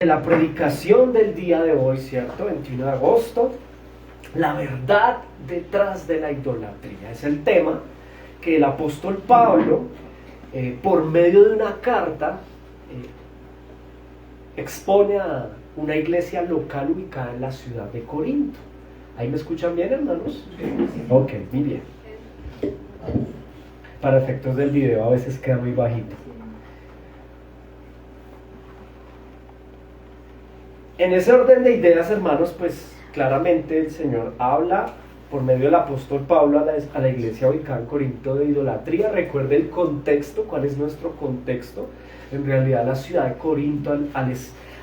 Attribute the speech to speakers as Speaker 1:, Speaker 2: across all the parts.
Speaker 1: La predicación del día de hoy, ¿cierto? 21 de agosto, la verdad detrás de la idolatría. Es el tema que el apóstol Pablo, por medio de una carta, expone a una iglesia local ubicada en la ciudad de Corinto. ¿Ahí me escuchan bien, hermanos? Sí. Ok, muy bien. Para efectos del video a veces queda muy bajito. En ese orden de ideas, hermanos, pues claramente el Señor habla por medio del apóstol Pablo a la iglesia ubicada en Corinto de idolatría. Recuerde el contexto, cuál es nuestro contexto. En realidad la ciudad de Corinto,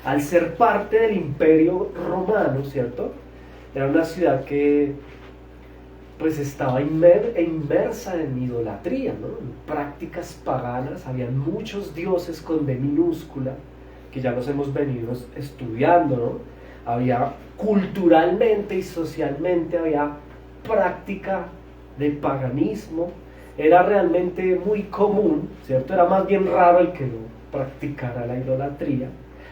Speaker 1: al ser parte del imperio romano, ¿cierto? Era una ciudad que pues estaba inmersa en idolatría, ¿no? En prácticas paganas. Habían muchos dioses con D minúscula, que ya los hemos venido estudiando, ¿no? Había culturalmente y socialmente, había práctica de paganismo. Era realmente muy común, ¿cierto? Era más bien raro el que no practicara la idolatría.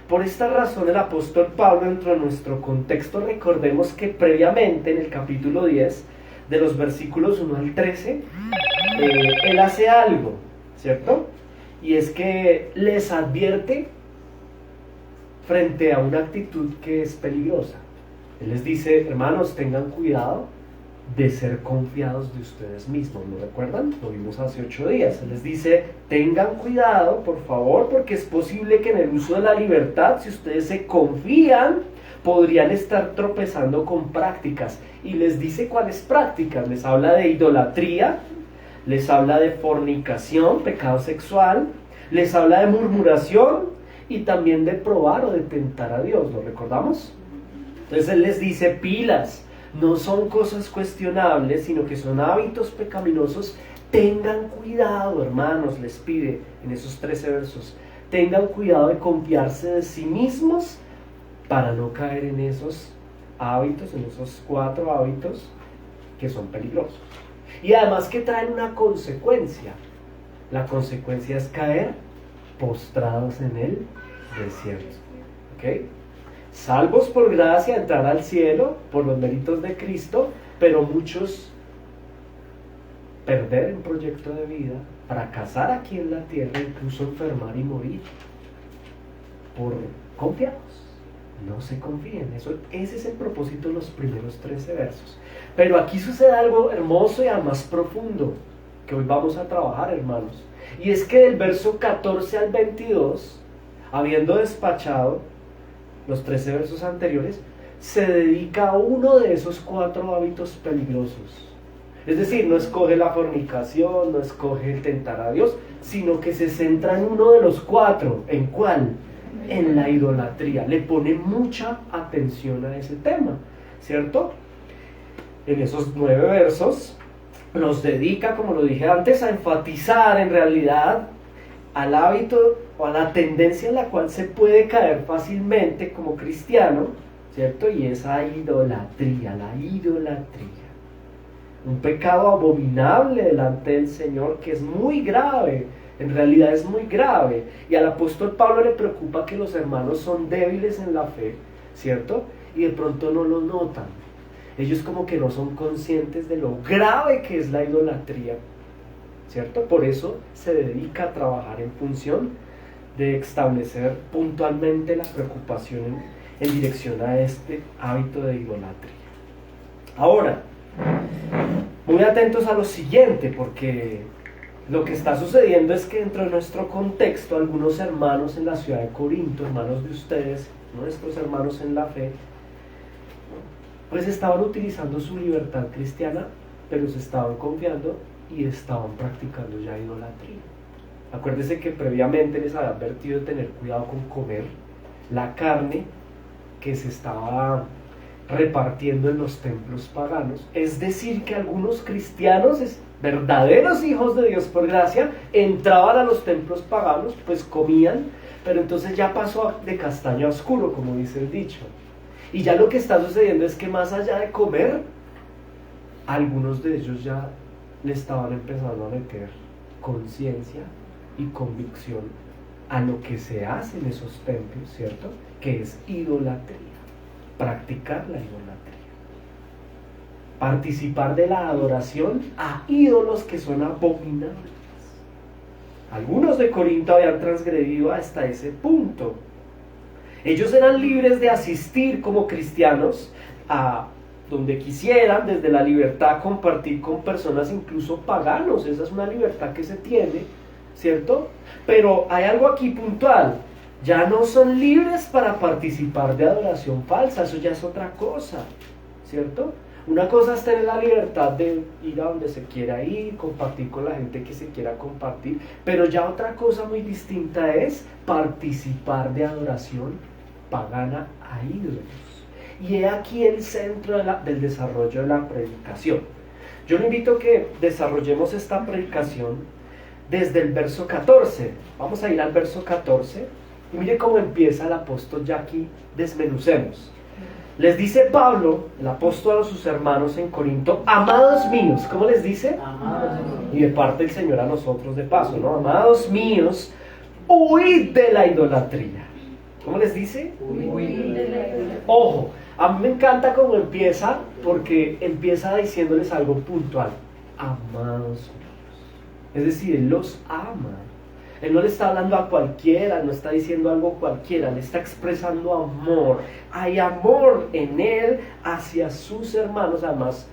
Speaker 1: Por esta razón el apóstol Pablo, dentro de nuestro contexto, recordemos que previamente en el capítulo 10, de los versículos 1 al 13, él hace algo, ¿cierto? Y es que les advierte frente a una actitud que es peligrosa. Él les dice: hermanos, tengan cuidado de ser confiados de ustedes mismos. ¿Lo recuerdan? Lo vimos hace 8 días. Él les dice: tengan cuidado, por favor, porque es posible que en el uso de la libertad, si ustedes se confían, podrían estar tropezando con prácticas. Y les dice cuáles prácticas. Les habla de idolatría, les habla de fornicación, pecado sexual, les habla de murmuración y también de probar o de tentar a Dios. ¿Lo recordamos? Entonces él les dice: pilas, no son cosas cuestionables, sino que son hábitos pecaminosos. Tengan cuidado, hermanos, les pide en esos 13 versos. Tengan cuidado de confiarse de sí mismos para no caer en esos hábitos, en esos 4 hábitos que son peligrosos. Y además que traen una consecuencia. La consecuencia es caer postrados en el desierto. ¿Ok? Salvos por gracia, entrar al cielo por los méritos de Cristo, pero muchos perder el proyecto de vida, fracasar aquí en la tierra, incluso enfermar y morir por confiados. No se confíen. Ese es el propósito de los primeros 13 versos. Pero aquí sucede algo hermoso y además profundo que hoy vamos a trabajar, hermanos. Y es que del verso 14 al 22, habiendo despachado los 13 versos anteriores, se dedica a uno de esos 4 hábitos peligrosos. Es decir, no escoge la fornicación, no escoge el tentar a Dios, sino que se centra en uno de los 4. ¿En cuál? En la idolatría. Le pone mucha atención a ese tema, ¿cierto? En esos 9 versos nos dedica, como lo dije antes, a enfatizar en realidad al hábito o a la tendencia en la cual se puede caer fácilmente como cristiano, ¿cierto? Y esa idolatría, la idolatría. Un pecado abominable delante del Señor que es muy grave, en realidad es muy grave. Y al apóstol Pablo le preocupa que los hermanos son débiles en la fe, ¿cierto? Y de pronto no lo notan. Ellos como que no son conscientes de lo grave que es la idolatría, ¿cierto? Por eso se dedica a trabajar en función de establecer puntualmente la preocupación en dirección a este hábito de idolatría. Ahora, muy atentos a lo siguiente, porque lo que está sucediendo es que dentro de nuestro contexto, algunos hermanos en la ciudad de Corinto, hermanos de ustedes, nuestros hermanos en la fe, pues estaban utilizando su libertad cristiana, pero se estaban confiando y estaban practicando ya idolatría. Acuérdense que previamente les había advertido de tener cuidado con comer la carne que se estaba repartiendo en los templos paganos. Es decir, que algunos cristianos, verdaderos hijos de Dios por gracia, entraban a los templos paganos, pues comían, pero entonces ya pasó de castaño a oscuro, como dice el dicho. Y ya lo que está sucediendo es que más allá de comer, algunos de ellos ya le estaban empezando a meter conciencia y convicción a lo que se hace en esos templos, ¿cierto? Que es idolatría, practicar la idolatría. Participar de la adoración a ídolos que son abominables. Algunos de Corinto habían transgredido hasta ese punto. Ellos eran libres de asistir como cristianos a donde quisieran, desde la libertad, compartir con personas incluso paganos. Esa es una libertad que se tiene, ¿cierto? Pero hay algo aquí puntual. Ya no son libres para participar de adoración falsa, eso ya es otra cosa, ¿cierto? Una cosa es tener la libertad de ir a donde se quiera ir, compartir con la gente que se quiera compartir, pero ya otra cosa muy distinta es participar de adoración pagana a ídolos. Y he aquí el centro del desarrollo de la predicación. Yo le invito a que desarrollemos esta predicación desde el verso 14. Vamos a ir al verso 14 y mire cómo empieza el apóstol. Ya aquí desmenucemos. Les dice Pablo, el apóstol, a sus hermanos en Corinto: amados míos. ¿Cómo les dice?
Speaker 2: Amados míos.
Speaker 1: Y de parte del Señor a nosotros de paso, ¿no? Amados míos, huid de la idolatría. ¿Cómo les dice?
Speaker 2: Huid de la idolatría.
Speaker 1: Ojo, a mí me encanta cómo empieza, porque empieza diciéndoles algo puntual. Amados míos. Es decir, Él los ama. Él no le está hablando a cualquiera, no está diciendo algo cualquiera, le está expresando amor. Hay amor en Él hacia sus hermanos. Además,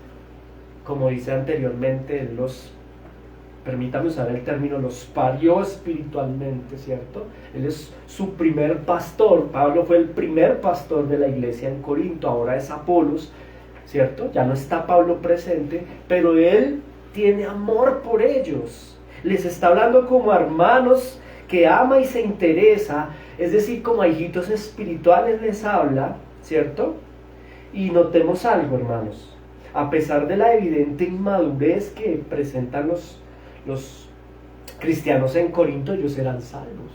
Speaker 1: como dice anteriormente, Él los, permítame usar el término, los parió espiritualmente, ¿cierto? Él es su primer pastor. Pablo fue el primer pastor de la iglesia en Corinto, ahora es Apolos, ¿cierto? Ya no está Pablo presente, pero Él tiene amor por ellos. Les está hablando como hermanos que ama y se interesa, es decir, como a hijitos espirituales les habla, ¿cierto? Y notemos algo, hermanos. A pesar de la evidente inmadurez que presentan los cristianos en Corinto, ellos eran salvos.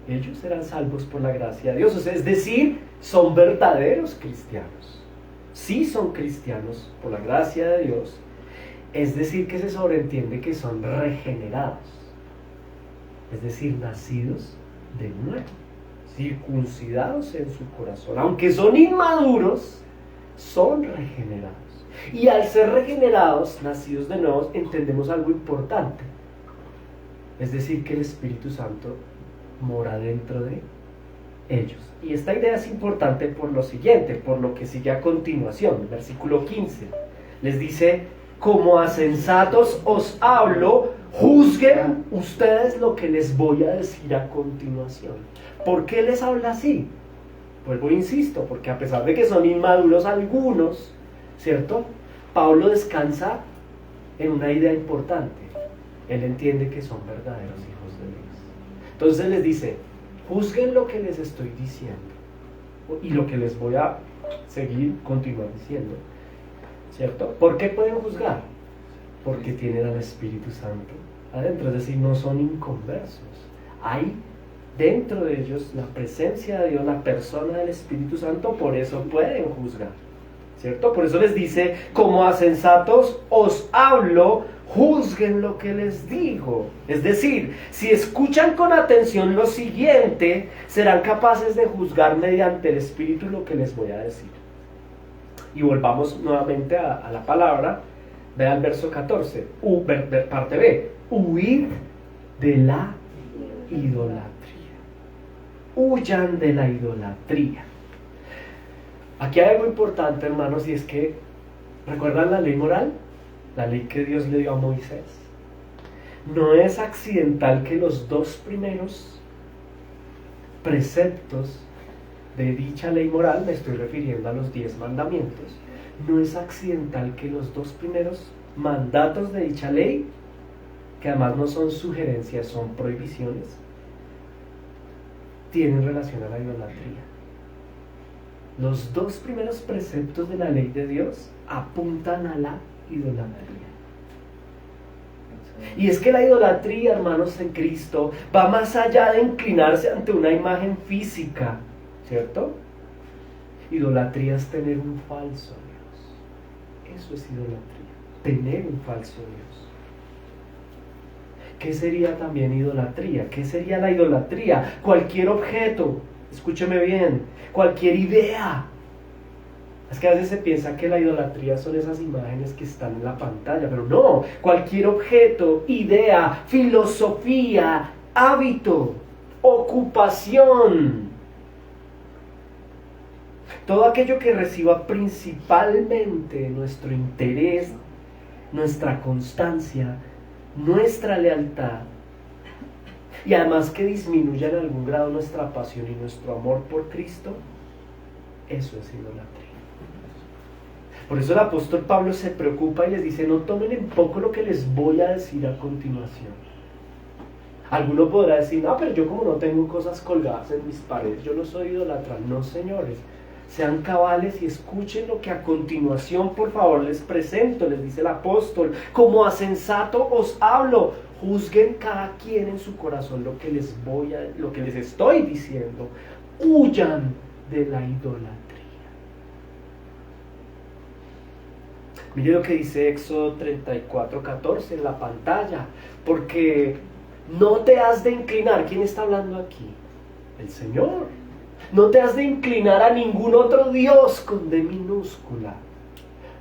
Speaker 1: Ellos eran salvos por la gracia de Dios. O sea, es decir, son verdaderos cristianos. Sí son cristianos por la gracia de Dios. Es decir, que se sobreentiende que son regenerados, es decir, nacidos de nuevo, circuncidados en su corazón. Aunque son inmaduros, son regenerados. Y al ser regenerados, nacidos de nuevo, entendemos algo importante. Es decir, que el Espíritu Santo mora dentro de ellos. Y esta idea es importante por lo siguiente, por lo que sigue a continuación. Versículo 15. Les dice: como a sensatos os hablo, juzguen ustedes lo que les voy a decir a continuación. ¿Por qué les habla así? Vuelvo, insisto, porque a pesar de que son inmaduros algunos, ¿cierto? Pablo descansa en una idea importante. Él entiende que son verdaderos hijos de Dios. Entonces les dice: juzguen lo que les estoy diciendo y lo que les voy a continuar diciendo, ¿cierto? ¿Por qué pueden juzgar? Porque tienen al Espíritu Santo adentro, es decir, no son inconversos. Hay dentro de ellos la presencia de Dios, la persona del Espíritu Santo, por eso pueden juzgar, ¿cierto? Por eso les dice: como a sensatos os hablo, juzguen lo que les digo. Es decir, si escuchan con atención lo siguiente, serán capaces de juzgar mediante el Espíritu lo que les voy a decir. Y volvamos nuevamente a la palabra. Vea el verso 14, parte B: huid de la idolatría. Huyan de la idolatría. Aquí hay algo importante, hermanos, y es que, ¿recuerdan la ley moral? La ley que Dios le dio a Moisés. No es accidental que los dos primeros preceptos de dicha ley moral, me estoy refiriendo a los 10 mandamientos, no es accidental que los dos primeros mandatos de dicha ley, que además no son sugerencias, son prohibiciones, tienen relación a la idolatría. Los dos primeros preceptos de la ley de Dios apuntan a la idolatría. Y es que la idolatría, hermanos, en Cristo va más allá de inclinarse ante una imagen física, ¿cierto? Idolatría es tener un falso Dios. Eso es idolatría, tener un falso Dios. ¿Qué sería también idolatría? ¿Qué sería la idolatría? Cualquier objeto, escúcheme bien, cualquier idea. Es que a veces se piensa que la idolatría son esas imágenes que están en la pantalla, pero no, cualquier objeto, idea, filosofía, hábito, ocupación. Todo aquello que reciba principalmente nuestro interés, nuestra constancia, nuestra lealtad, y además que disminuya en algún grado nuestra pasión y nuestro amor por Cristo, eso es idolatría. Por eso el apóstol Pablo se preocupa y les dice: no tomen en poco lo que les voy a decir a continuación. Alguno podrá decir: no, pero yo como no tengo cosas colgadas en mis paredes, yo no soy idólatra. No, señores, sean cabales y escuchen lo que a continuación por favor les presento. Les dice el apóstol: como a sensato os hablo, juzguen cada quien en su corazón lo que les estoy diciendo. Huyan de la idolatría. Mire lo que dice Éxodo 34:14 en la pantalla: porque no te has de inclinar. ¿Quién está hablando aquí? El Señor. No te has de inclinar a ningún otro Dios con D minúscula,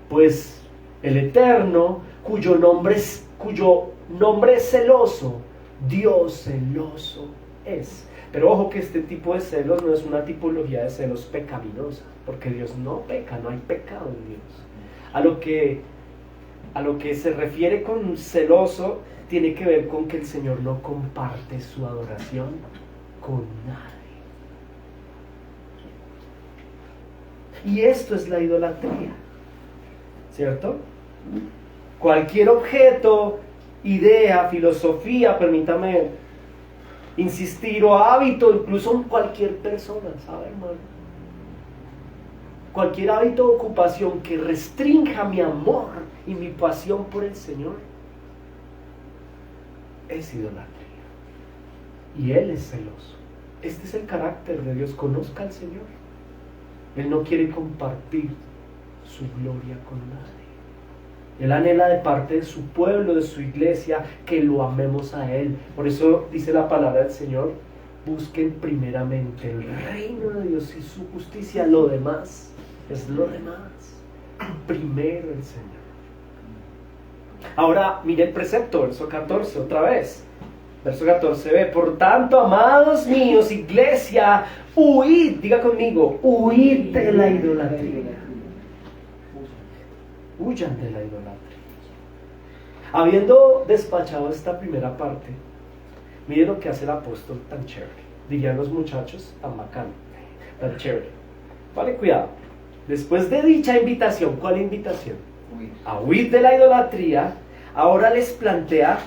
Speaker 1: pues el Eterno, cuyo nombre es celoso, Dios celoso es. Pero ojo que este tipo de celos no es una tipología de celos pecaminosa, porque Dios no peca, no hay pecado en Dios. A lo que se refiere con celoso tiene que ver con que el Señor no comparte su adoración con nadie. Y esto es la idolatría, ¿cierto? Cualquier objeto, idea, filosofía, permítame insistir, o hábito, incluso cualquier persona, ¿sabe, hermano? Cualquier hábito o ocupación que restrinja mi amor y mi pasión por el Señor es idolatría. Y Él es celoso. Este es el carácter de Dios. Conozca al Señor. Él no quiere compartir su gloria con nadie. Él anhela de parte de su pueblo, de su iglesia, que lo amemos a Él. Por eso dice la palabra del Señor: busquen primeramente el reino de Dios y su justicia. Lo demás es lo demás. Primero el Señor. Ahora mire el precepto, verso 14, otra vez. Verso 14b: por tanto, amados míos, iglesia, huid, diga conmigo, huid de la idolatría. Huyan de la idolatría. Habiendo despachado esta primera parte, mire lo que hace el apóstol tan chévere. Dirían los muchachos, tan bacano, tan chévere. Vale, cuidado. Después de dicha invitación, ¿cuál invitación? A huir de la idolatría. Ahora les plantea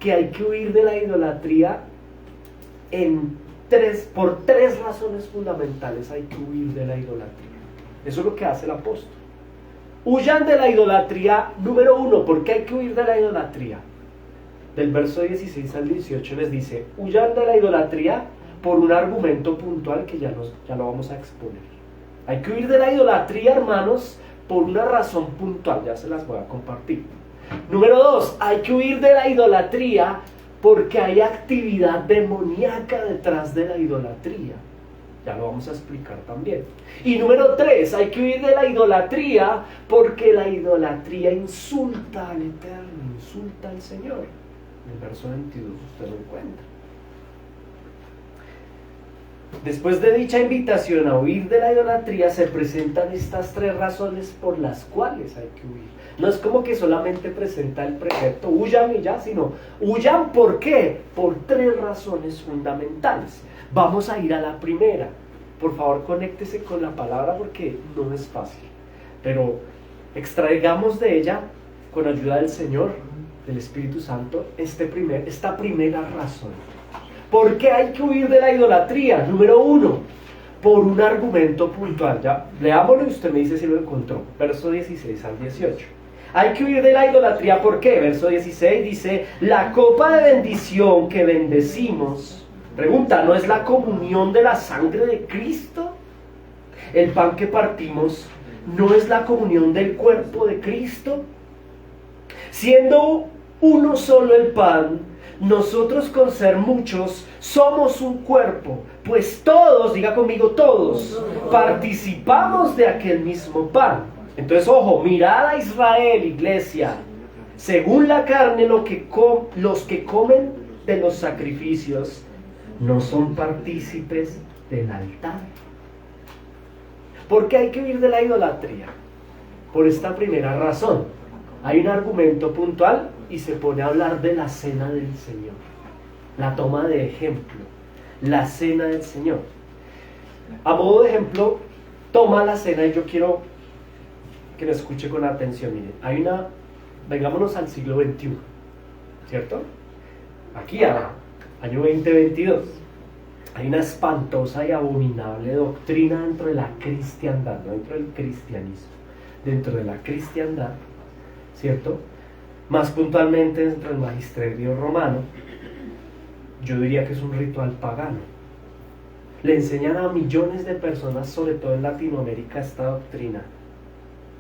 Speaker 1: que hay que huir de la idolatría por tres razones fundamentales. Hay que huir de la idolatría. Eso es lo que hace el apóstol. Huyan de la idolatría, número 1. ¿Por qué hay que huir de la idolatría? Del verso 16 al 18 les dice: huyan de la idolatría por un argumento puntual que ya lo vamos a exponer. Hay que huir de la idolatría, hermanos, por una razón puntual. Ya se las voy a compartir. Número 2, hay que huir de la idolatría porque hay actividad demoníaca detrás de la idolatría. Ya lo vamos a explicar también. Y número 3, hay que huir de la idolatría porque la idolatría insulta al Eterno, insulta al Señor. En el verso 22 usted lo encuentra. Después de dicha invitación a huir de la idolatría, se presentan estas tres razones por las cuales hay que huir. No es como que solamente presenta el precepto, huyan y ya, sino huyan, ¿por qué? Por tres razones fundamentales. Vamos a ir a la primera. Por favor, conéctese con la palabra porque no es fácil. Pero extraigamos de ella, con ayuda del Señor, del Espíritu Santo, esta primera razón. ¿Por qué hay que huir de la idolatría? Número 1, por un argumento puntual. Ya, leámoslo y usted me dice si lo encontró. Verso 16 al 18. Hay que huir de la idolatría, ¿por qué? Verso 16 dice: la copa de bendición que bendecimos, pregunta, ¿no es la comunión de la sangre de Cristo? El pan que partimos, ¿no es la comunión del cuerpo de Cristo? Siendo uno solo el pan, nosotros con ser muchos somos un cuerpo, pues todos, diga conmigo todos, participamos de aquel mismo pan. Entonces, ojo, mirad a Israel, iglesia, según la carne los que comen de los sacrificios no son partícipes del altar. ¿Por qué hay que huir de la idolatría? Por esta primera razón. Hay un argumento puntual y se pone a hablar de la cena del Señor. La toma de ejemplo, la cena del Señor. A modo de ejemplo, toma la cena, y yo quiero que lo escuche con atención. Miren, vengámonos al siglo XXI, ¿cierto? Aquí, año 2022. Hay una espantosa y abominable doctrina dentro de la cristiandad, no dentro del cristianismo, dentro de la cristiandad, ¿cierto? Más puntualmente dentro del magisterio romano, yo diría que es un ritual pagano. Le enseñan a millones de personas, sobre todo en Latinoamérica, esta doctrina,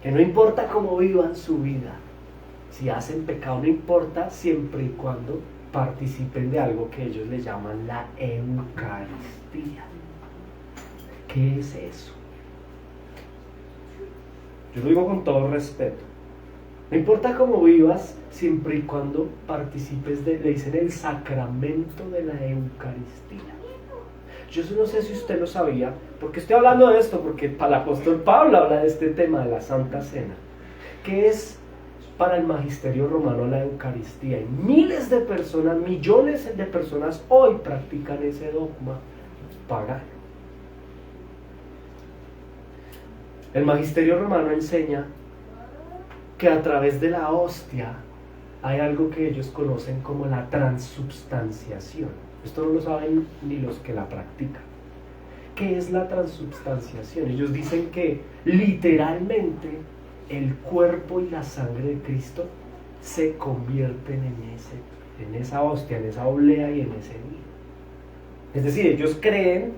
Speaker 1: que no importa cómo vivan su vida, si hacen pecado no importa, siempre y cuando participen de algo que ellos le llaman la Eucaristía. ¿Qué es eso? Yo lo digo con todo respeto. No importa cómo vivas, siempre y cuando participes le dicen el sacramento de la Eucaristía. Yo no sé si usted lo sabía, porque estoy hablando de esto, porque para el apóstol Pablo habla de este tema de la Santa Cena, que es para el magisterio romano la Eucaristía. Y miles de personas, millones de personas hoy practican ese dogma pagano. El magisterio romano enseña que a través de la hostia hay algo que ellos conocen como la transubstanciación. Esto no lo saben ni los que la practican. ¿Qué es la transubstanciación? Ellos dicen que literalmente el cuerpo y la sangre de Cristo se convierten en esa hostia, en esa oblea y en ese vino. Es decir, ellos creen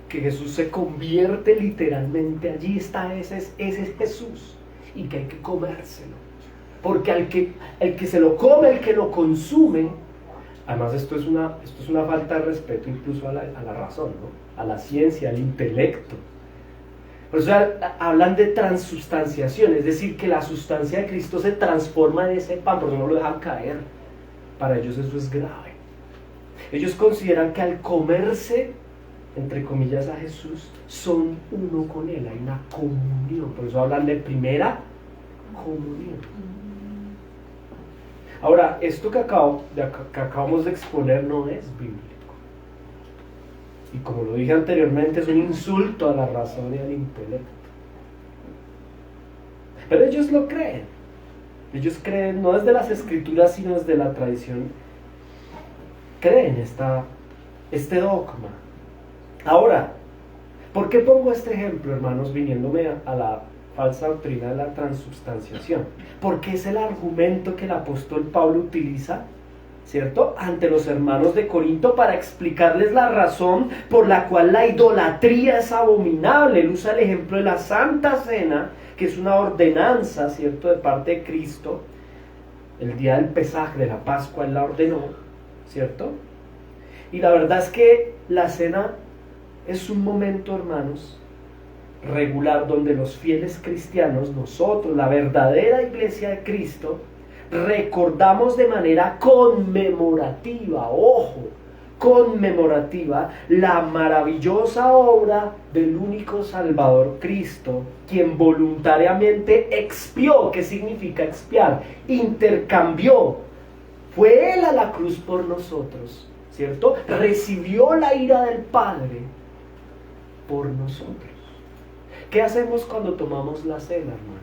Speaker 1: que Jesús se convierte literalmente, allí está ese es Jesús, y que hay que comérselo. Porque el que se lo come, el que lo consume, además esto es una falta de respeto incluso a la razón, ¿no? A la ciencia, al intelecto. Por eso hablan de transubstanciación, es decir, que la sustancia de Cristo se transforma en ese pan, porque no lo dejan caer. Para ellos eso es grave. Ellos consideran que al comerse, entre comillas, a Jesús, son uno con Él, hay una comunión. Por eso hablan de primera comunión. Ahora, esto que acabamos de exponer no es bíblico. Y como lo dije anteriormente, es un insulto a la razón y al intelecto. Pero ellos lo creen. Ellos creen, no desde las escrituras, sino desde la tradición. Creen este dogma. Ahora, ¿por qué pongo este ejemplo, hermanos, viniéndome a la falsa doctrina de la transubstanciación? Porque es el argumento que el apóstol Pablo utiliza, ¿cierto?, ante los hermanos de Corinto para explicarles la razón por la cual la idolatría es abominable. Él usa el ejemplo de la Santa Cena, que es una ordenanza, ¿cierto?, de parte de Cristo. El día del Pesaj, de la Pascua, Él la ordenó, ¿cierto? Y la verdad es que la cena es un momento, hermanos, regular donde los fieles cristianos, nosotros, la verdadera iglesia de Cristo, recordamos de manera conmemorativa, ojo, conmemorativa, la maravillosa obra del único Salvador Cristo, quien voluntariamente expió. ¿Qué significa expiar? Intercambió. Fue Él a la cruz por nosotros, ¿cierto? Recibió la ira del Padre por nosotros. ¿Qué hacemos cuando tomamos la cena, hermanos?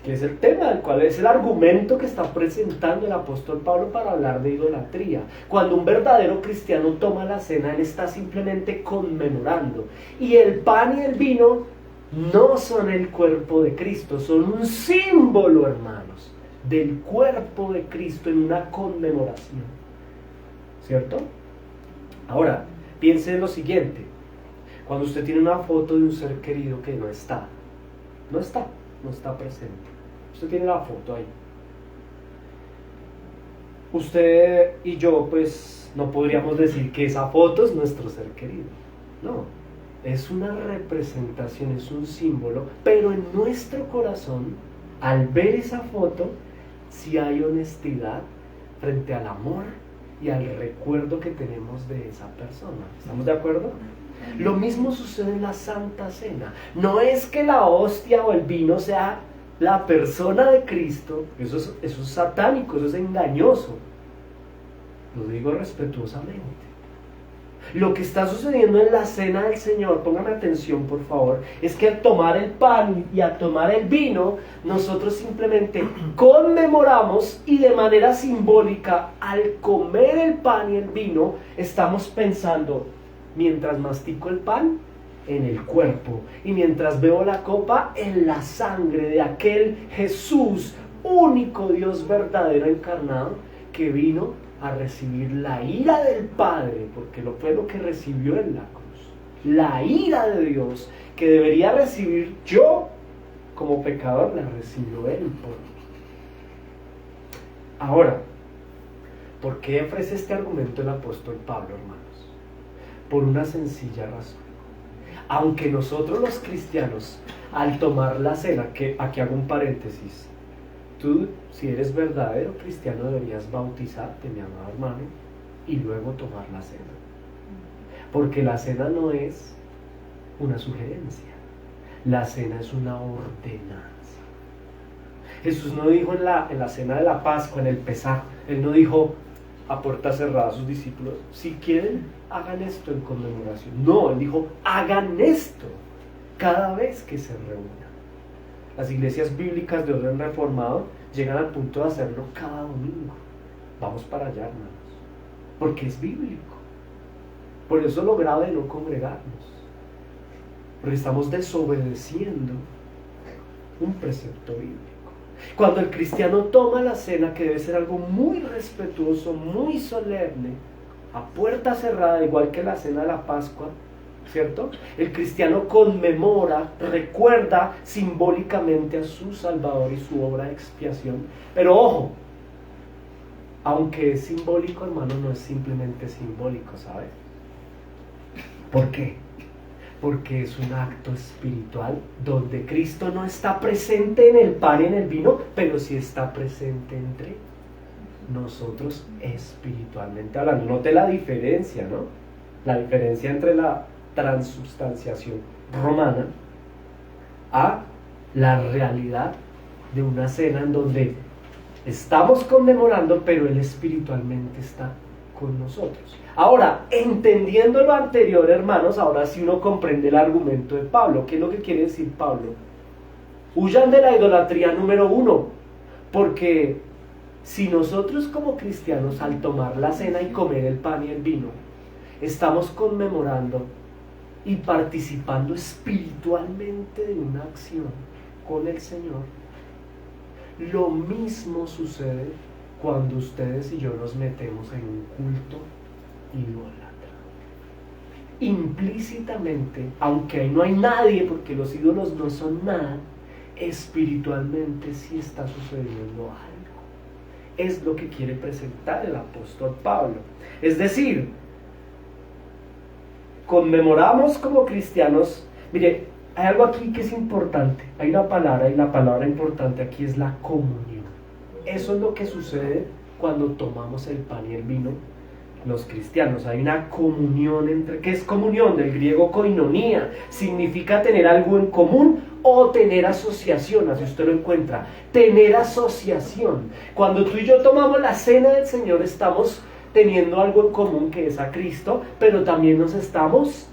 Speaker 1: Que es el tema del cual es el argumento que está presentando el apóstol Pablo para hablar de idolatría. Cuando un verdadero cristiano toma la cena, él está simplemente conmemorando. Y el pan y el vino no son el cuerpo de Cristo, son un símbolo, hermanos, del cuerpo de Cristo en una conmemoración. ¿Cierto? Ahora, piense en lo siguiente. Cuando usted tiene una foto de un ser querido que no está presente. Usted tiene la foto ahí. usted y yo pues no podríamos decir que esa foto es nuestro ser querido. No, es una representación, es un símbolo, pero en nuestro corazón, al ver esa foto, sí hay honestidad frente al amor y al recuerdo que tenemos de esa persona. ¿Estamos de acuerdo? Lo mismo sucede en la Santa Cena. No es que la hostia o el vino sea la persona de Cristo, eso es satánico, eso es engañoso. Lo digo respetuosamente. Lo que está sucediendo en la Cena del Señor, póngame atención por favor, es que al tomar el pan y al tomar el vino, nosotros simplemente conmemoramos y de manera simbólica, al comer el pan y el vino, estamos pensando, mientras mastico el pan, en el cuerpo, y mientras bebo la copa, en la sangre de aquel Jesús, único Dios verdadero encarnado, que vino a recibir la ira del Padre, porque fue lo que recibió en la cruz, la ira de Dios, que debería recibir yo como pecador, la recibió Él por mí. Ahora, ¿por qué ofrece este argumento el apóstol Pablo, hermanos? Por una sencilla razón. Aunque nosotros los cristianos, al tomar la cena, que aquí hago un paréntesis, tú, si eres verdadero cristiano, deberías bautizarte, mi amado hermano, y luego tomar la cena. Porque la cena no es una sugerencia, la cena es una ordenanza. Jesús no dijo en la cena de la Pascua, en el Pesaj, Él no dijo a puerta cerrada a sus discípulos, si quieren, hagan esto en conmemoración. No, Él dijo, hagan esto cada vez que se reúnan. Las iglesias bíblicas de orden reformado llegan al punto de hacerlo cada domingo. Vamos para allá, hermanos, porque es bíblico. Por eso lo grave de no congregarnos, porque estamos desobedeciendo un precepto bíblico. Cuando el cristiano toma la cena, que debe ser algo muy respetuoso, muy solemne, a puerta cerrada, igual que la cena de la Pascua, ¿cierto? El cristiano conmemora, recuerda simbólicamente a su Salvador y su obra de expiación. Pero ojo, aunque es simbólico, hermano, no es simplemente simbólico, ¿sabes? ¿Por qué? Porque es un acto espiritual donde Cristo no está presente en el pan y en el vino, pero sí está presente entre nosotros espiritualmente hablando. Note la diferencia, ¿no? La diferencia entre la transubstanciación romana a la realidad de una cena en donde estamos conmemorando, pero Él espiritualmente está con nosotros. Ahora, entendiendo lo anterior, hermanos, ahora sí uno comprende el argumento de Pablo. ¿Qué es lo que quiere decir Pablo? Huyan de la idolatría número 1, porque si nosotros como cristianos al tomar la cena y comer el pan y el vino, estamos conmemorando y participando espiritualmente de una acción con el Señor, lo mismo sucede cuando ustedes y yo nos metemos en un culto idólatra. Implícitamente, aunque ahí no hay nadie, porque los ídolos no son nada, espiritualmente sí está sucediendo algo. Es lo que quiere presentar el apóstol Pablo. Es decir, conmemoramos como cristianos. Mire, hay algo aquí que es importante. Hay una palabra, y la palabra importante aquí es la comunión. Eso es lo que sucede cuando tomamos el pan y el vino los cristianos. Hay una comunión entre... ¿Qué es comunión? Del griego koinonia. Significa tener algo en común o tener asociación, así usted lo encuentra. Tener asociación. Cuando tú y yo tomamos la cena del Señor, estamos teniendo algo en común, que es a Cristo, pero también nos estamos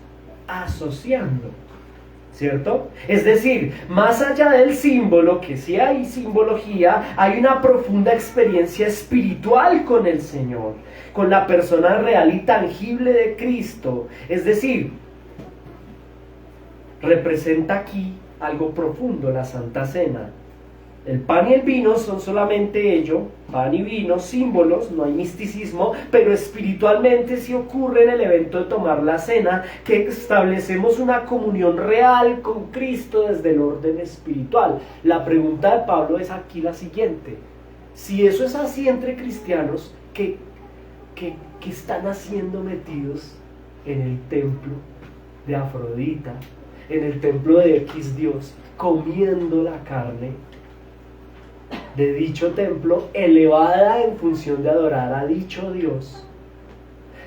Speaker 1: asociando, ¿cierto? Es decir, más allá del símbolo, que sí hay simbología, hay una profunda experiencia espiritual con el Señor, con la persona real y tangible de Cristo. Es decir, representa aquí algo profundo la Santa Cena. El pan y el vino son solamente ello, pan y vino, símbolos, no hay misticismo, pero espiritualmente sí ocurre en el evento de tomar la cena, que establecemos una comunión real con Cristo desde el orden espiritual. La pregunta de Pablo es aquí la siguiente: si eso es así entre cristianos, ¿qué, qué están haciendo metidos en el templo de Afrodita, en el templo de X Dios, comiendo la carne de dicho templo, elevada en función de adorar a dicho Dios?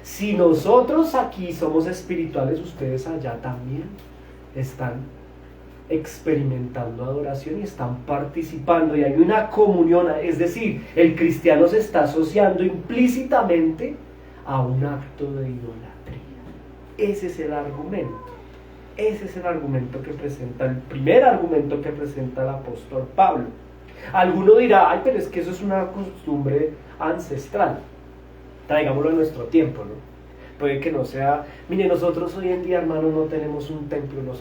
Speaker 1: Si nosotros aquí somos espirituales, ustedes allá también están experimentando adoración y están participando, y hay una comunión, es decir, el cristiano se está asociando implícitamente a un acto de idolatría. Ese es el argumento. Ese es el argumento que presenta, el primer argumento que presenta el apóstol Pablo. Alguno dirá, ay, pero es que eso es una costumbre ancestral. Traigámoslo a nuestro tiempo, ¿no? Puede que no sea, mire, nosotros hoy en día, hermano, no tenemos un templo, no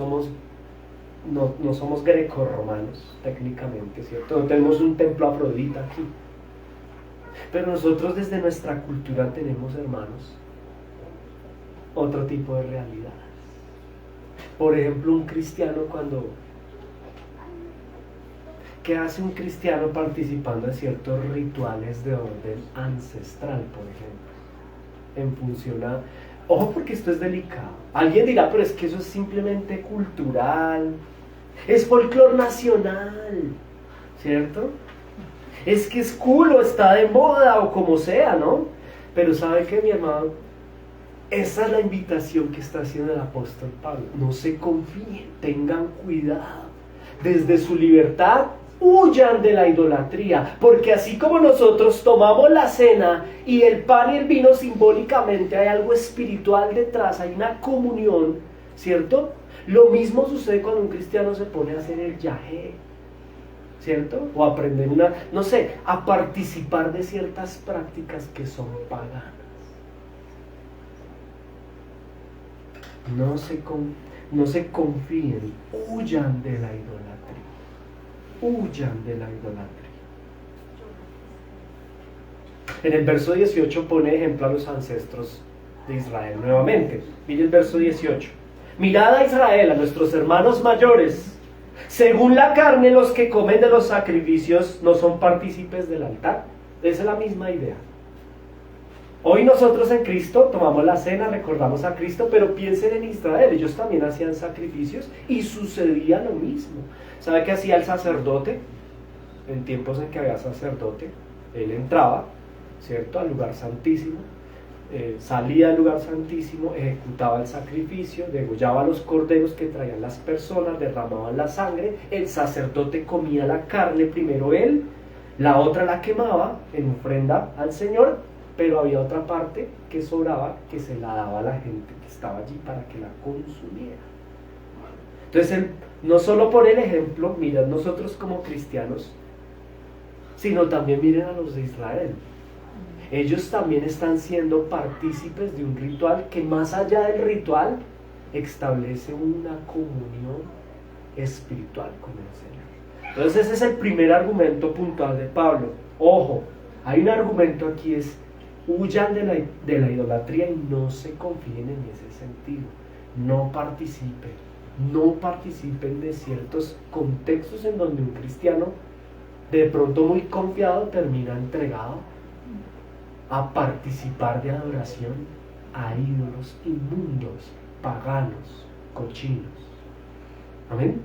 Speaker 1: somos grecorromanos, técnicamente, ¿cierto? No tenemos un templo Afrodita aquí. Pero nosotros desde nuestra cultura tenemos, hermanos, otro tipo de realidades. Por ejemplo, un cristiano ¿qué hace un cristiano participando de ciertos rituales de orden ancestral, por ejemplo? En función a... Ojo, porque esto es delicado. Alguien dirá, pero es que eso es simplemente cultural, es folclore nacional, ¿cierto? Es que es cool o está de moda o como sea, ¿no? Pero ¿sabe qué, mi hermano? Esa es la invitación que está haciendo el apóstol Pablo. No se confíen, tengan cuidado. Desde su libertad, huyan de la idolatría, porque así como nosotros tomamos la cena y el pan y el vino simbólicamente, hay algo espiritual detrás, hay una comunión, ¿cierto? Lo mismo sucede cuando un cristiano se pone a hacer el yajé, ¿cierto? O aprender a participar de ciertas prácticas que son paganas. No se confíen, huyan de la idolatría. Huyan de la idolatría. En el verso 18 pone ejemplo a los ancestros de Israel nuevamente. Mire el verso 18. Mirad a Israel, a nuestros hermanos mayores. Según la carne, los que comen de los sacrificios no son partícipes del altar. Esa es la misma idea. Hoy nosotros en Cristo tomamos la cena, recordamos a Cristo, pero piensen en Israel, ellos también hacían sacrificios y sucedía lo mismo. ¿Sabe qué hacía el sacerdote? En tiempos en que había sacerdote, él entraba, ¿cierto?, al lugar santísimo, salía al lugar santísimo, ejecutaba el sacrificio, degollaba los corderos que traían las personas, derramaban la sangre, el sacerdote comía la carne, primero él, la otra la quemaba en ofrenda al Señor, pero había otra parte que sobraba que se la daba a la gente que estaba allí para que la consumiera. Entonces él no solo pone el ejemplo, mirad nosotros como cristianos, sino también miren a los de Israel. Ellos también están siendo partícipes de un ritual que más allá del ritual establece una comunión espiritual con el Señor. Entonces ese es el primer argumento puntual de Pablo. Ojo, hay un argumento aquí, es huyan de la idolatría y no se confíen en ese sentido. No participen de ciertos contextos en donde un cristiano de pronto muy confiado termina entregado a participar de adoración a ídolos inmundos, paganos, cochinos. ¿Amén?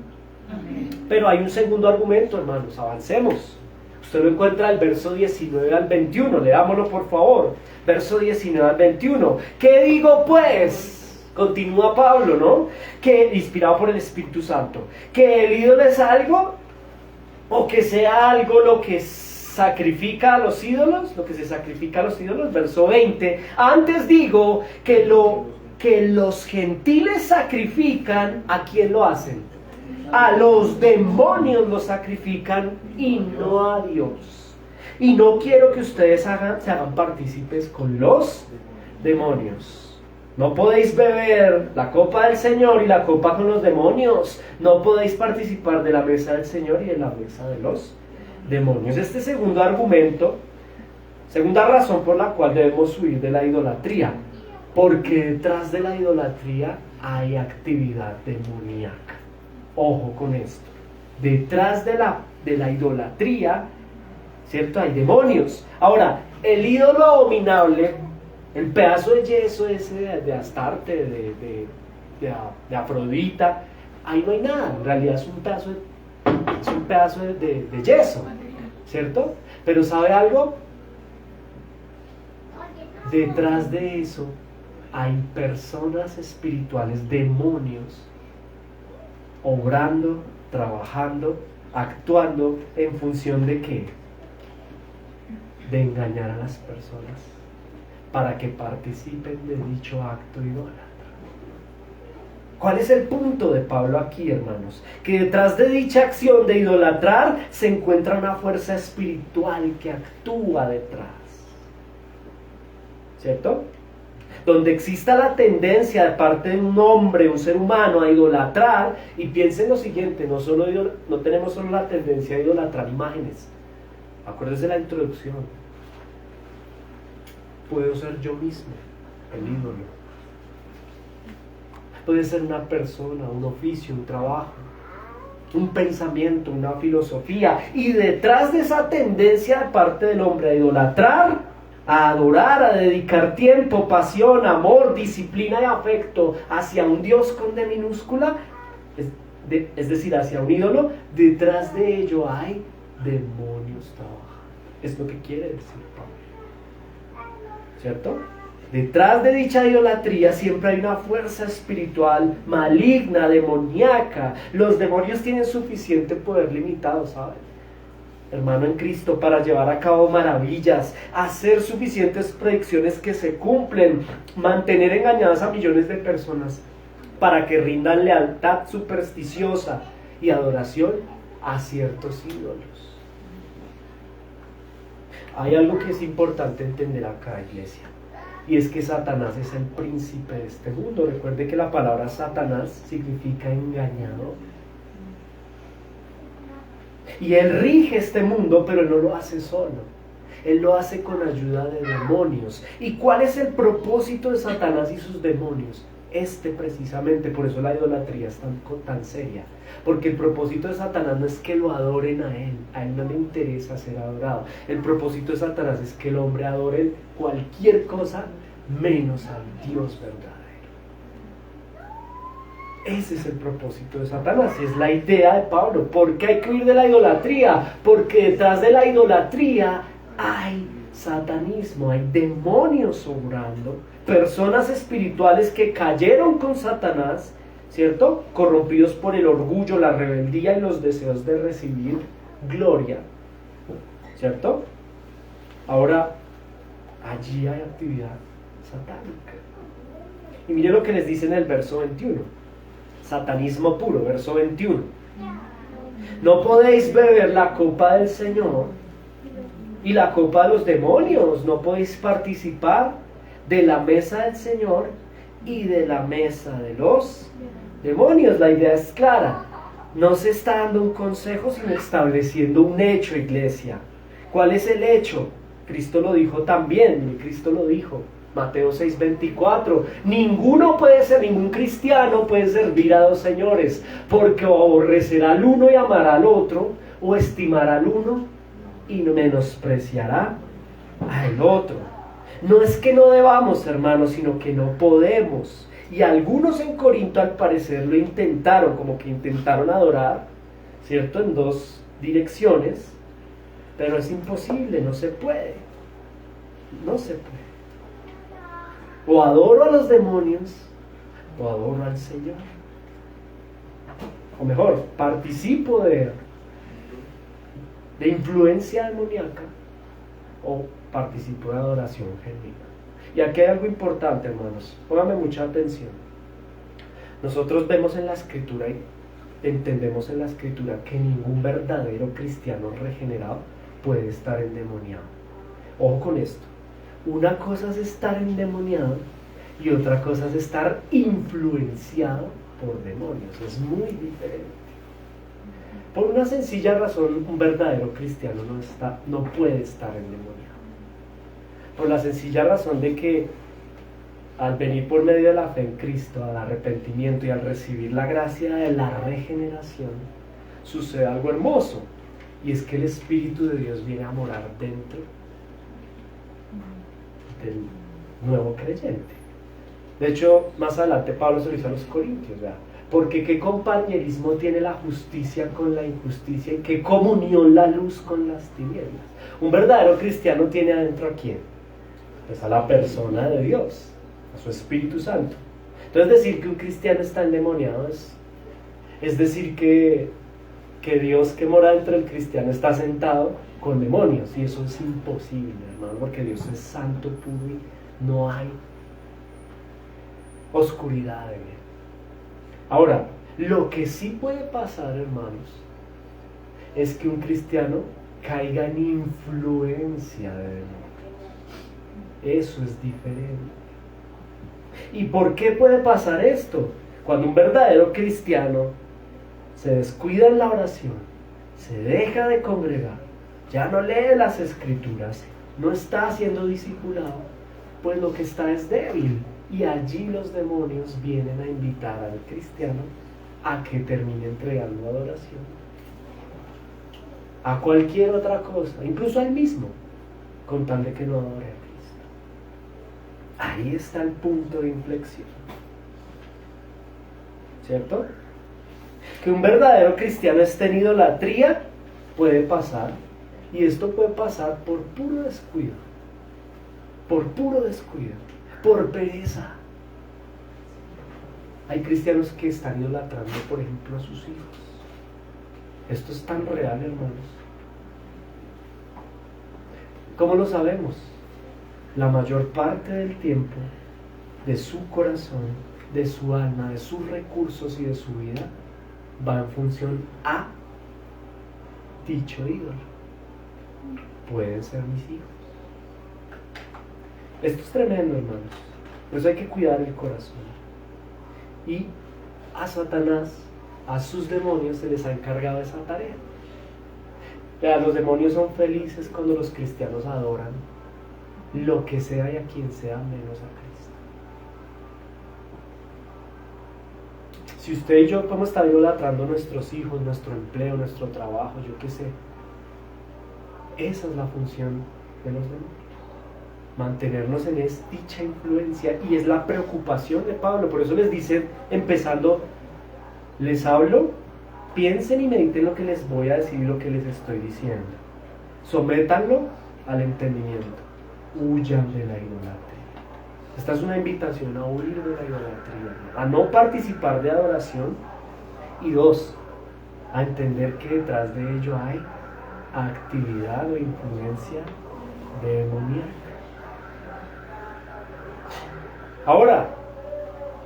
Speaker 2: Amén.
Speaker 1: Pero hay un segundo argumento, hermanos, avancemos. Usted lo encuentra del verso 19 al 21, leámoslo por favor. Verso 19 al 21. ¿Qué digo pues? Continúa Pablo, ¿no? Que, inspirado por el Espíritu Santo, que el ídolo es algo, o que sea algo lo que sacrifica a los ídolos, lo que se sacrifica a los ídolos. Verso 20. Antes digo que los gentiles sacrifican, ¿a quién lo hacen? A los demonios los sacrifican y no a Dios. Y no quiero que ustedes se hagan partícipes con los demonios. No podéis beber la copa del Señor y la copa con los demonios. No podéis participar de la mesa del Señor y de la mesa de los demonios. Este segundo argumento, segunda razón por la cual debemos huir de la idolatría, porque detrás de la idolatría hay actividad demoníaca. Ojo con esto. Detrás de la idolatría, ¿cierto?, hay demonios. Ahora, el ídolo abominable, el pedazo de yeso ese de Astarte, de Afrodita, ahí no hay nada, en realidad es un pedazo de yeso, ¿cierto? Pero ¿sabe algo? Detrás de eso hay personas espirituales, demonios, obrando, trabajando, actuando en función de ¿qué? De engañar a las personas para que participen de dicho acto idólatra. ¿Cuál es el punto de Pablo aquí, hermanos? Que detrás de dicha acción de idolatrar se encuentra una fuerza espiritual que actúa detrás, ¿cierto? Donde exista la tendencia de parte de un hombre, un ser humano, a idolatrar, y piensen lo siguiente, no tenemos solo la tendencia a idolatrar imágenes. Acuérdense la introducción. Puedo ser yo mismo el ídolo. Puede ser una persona, un oficio, un trabajo, un pensamiento, una filosofía. Y detrás de esa tendencia de parte del hombre a idolatrar, a adorar, a dedicar tiempo, pasión, amor, disciplina y afecto hacia un Dios con D minúscula, es decir, hacia un ídolo, detrás de ello hay demonios trabajando. Es lo que quiere decir Pablo, ¿cierto? Detrás de dicha idolatría siempre hay una fuerza espiritual maligna, demoníaca. Los demonios tienen suficiente poder limitado, ¿saben? Hermano en Cristo, para llevar a cabo maravillas, hacer suficientes predicciones que se cumplen, mantener engañadas a millones de personas para que rindan lealtad supersticiosa y adoración a ciertos ídolos. Hay algo que es importante entender acá, iglesia, y es que Satanás es el príncipe de este mundo. Recuerde que la palabra Satanás significa engañador. Y él rige este mundo, pero él no lo hace solo. Él lo hace con ayuda de demonios. ¿Y cuál es el propósito de Satanás y sus demonios? Precisamente, por eso la idolatría es tan seria. Porque el propósito de Satanás no es que lo adoren a él no le interesa ser adorado. El propósito de Satanás es que el hombre adore cualquier cosa menos al Dios verdadero. Ese es el propósito de Satanás, es la idea de Pablo. ¿Por qué hay que huir de la idolatría? Porque detrás de la idolatría hay satanismo, hay demonios obrando, personas espirituales que cayeron con Satanás, ¿cierto? Corrompidos por el orgullo, la rebeldía y los deseos de recibir gloria, ¿cierto? Ahora, allí hay actividad satánica. Y mire lo que les dice en el verso 21. Satanismo puro, verso 21. No podéis beber la copa del Señor y la copa de los demonios. No podéis participar de la mesa del Señor y de la mesa de los demonios. La idea es clara. No se está dando un consejo, sino estableciendo un hecho, iglesia. ¿Cuál es el hecho? Cristo lo dijo también. Cristo lo dijo. Mateo 6:24. Ningún cristiano puede servir a dos señores, porque o aborrecerá al uno y amará al otro, o estimará al uno y menospreciará al otro. No es que no debamos, hermanos, sino que no podemos. Y algunos en Corinto al parecer lo intentaron, como que intentaron adorar, ¿cierto? En dos direcciones, pero es imposible, no se puede. No se puede. O adoro a los demonios, o adoro al Señor. O mejor, participo de influencia demoníaca, o participo de adoración genuina. Y aquí hay algo importante, hermanos. Pónganme mucha atención. Nosotros vemos en la Escritura y entendemos en la Escritura que ningún verdadero cristiano regenerado puede estar endemoniado. Ojo con esto. Una cosa es estar endemoniado y otra cosa es estar influenciado por demonios. Es muy diferente. Por una sencilla razón, un verdadero cristiano no puede estar endemoniado. Por la sencilla razón de que al venir por medio de la fe en Cristo, al arrepentimiento y al recibir la gracia de la regeneración, sucede algo hermoso. Y es que el Espíritu de Dios viene a morar dentro del nuevo creyente. De hecho, más adelante Pablo se lo hizo a los corintios, ¿verdad? Porque qué compañerismo tiene la justicia con la injusticia y qué comunión la luz con las tinieblas. Un verdadero cristiano tiene adentro ¿a quién? Pues a la persona de Dios, a su Espíritu Santo. Entonces decir que un cristiano está endemoniado es decir que Dios que mora dentro del cristiano está sentado con demonios, y eso es imposible, hermano, porque Dios es santo, puro y no hay oscuridad en él. Ahora, lo que sí puede pasar, hermanos, es que un cristiano caiga en influencia de demonios. Eso es diferente. ¿Y por qué puede pasar esto? Cuando un verdadero cristiano se descuida en la oración, se deja de congregar, ya no lee las escrituras, no está siendo discipulado, pues lo que está es débil. Y allí los demonios vienen a invitar al cristiano a que termine entregando adoración a cualquier otra cosa, incluso a él mismo, con tal de que no adore a Cristo. Ahí está el punto de inflexión, ¿cierto? Que un verdadero cristiano esté en idolatría puede pasar, y esto puede pasar por puro descuido, por pereza. Hay cristianos que están idolatrando, por ejemplo, a sus hijos. Esto es tan real, hermanos. ¿Cómo lo sabemos? La mayor parte del tiempo de su corazón, de su alma, de sus recursos y de su vida va en función a dicho ídolo. Pueden ser mis hijos. Esto es tremendo, hermanos. Por eso hay que cuidar el corazón. Y a Satanás, a sus demonios, se les ha encargado esa tarea. Los demonios son felices cuando los cristianos adoran lo que sea y a quien sea menos a Cristo. Si usted y yo podemos estar idolatrando nuestros hijos, nuestro empleo, nuestro trabajo, yo qué sé, esa es la función de los demonios. Mantenernos en dicha influencia, y es la preocupación de Pablo. Por eso les dice, empezando, les hablo, piensen y mediten lo que les voy a decir y lo que les estoy diciendo. Sométanlo al entendimiento. Huyan de la idolatría. Esta es una invitación a huir de la idolatría, a no participar de adoración, y 2, a entender que detrás de ello hay actividad o influencia demoníaca. Ahora,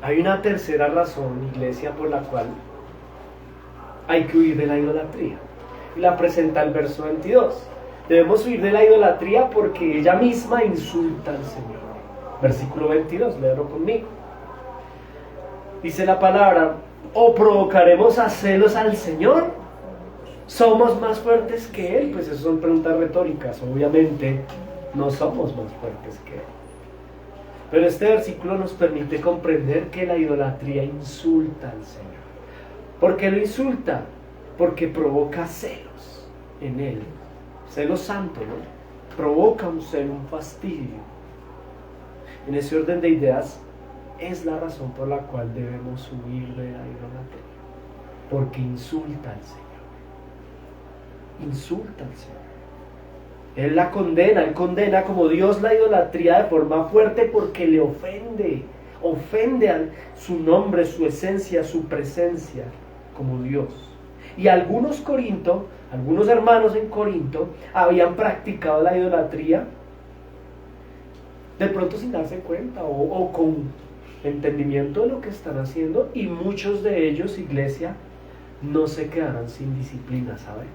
Speaker 1: hay una tercera razón, iglesia, por la cual hay que huir de la idolatría. Y la presenta el verso 22. Debemos huir de la idolatría porque ella misma insulta al Señor. Versículo 22, léalo conmigo. Dice la palabra: ¿o provocaremos a celos al Señor? ¿Somos más fuertes que Él? Pues esas son preguntas retóricas. Obviamente no somos más fuertes que Él. Pero este versículo nos permite comprender que la idolatría insulta al Señor. ¿Por qué lo insulta? Porque provoca celos en Él. Celo santo, ¿no? Provoca un celo, un fastidio. En ese orden de ideas, es la razón por la cual debemos huir de la idolatría. Porque insulta al Señor. Insulta al Señor. Él la condena, Él condena como Dios la idolatría de forma fuerte porque le ofende a su nombre, su esencia, su presencia como Dios. Y algunos hermanos en Corinto habían practicado la idolatría de pronto sin darse cuenta o con entendimiento de lo que están haciendo, y muchos de ellos, iglesia, no se quedaron sin disciplina, ¿saben?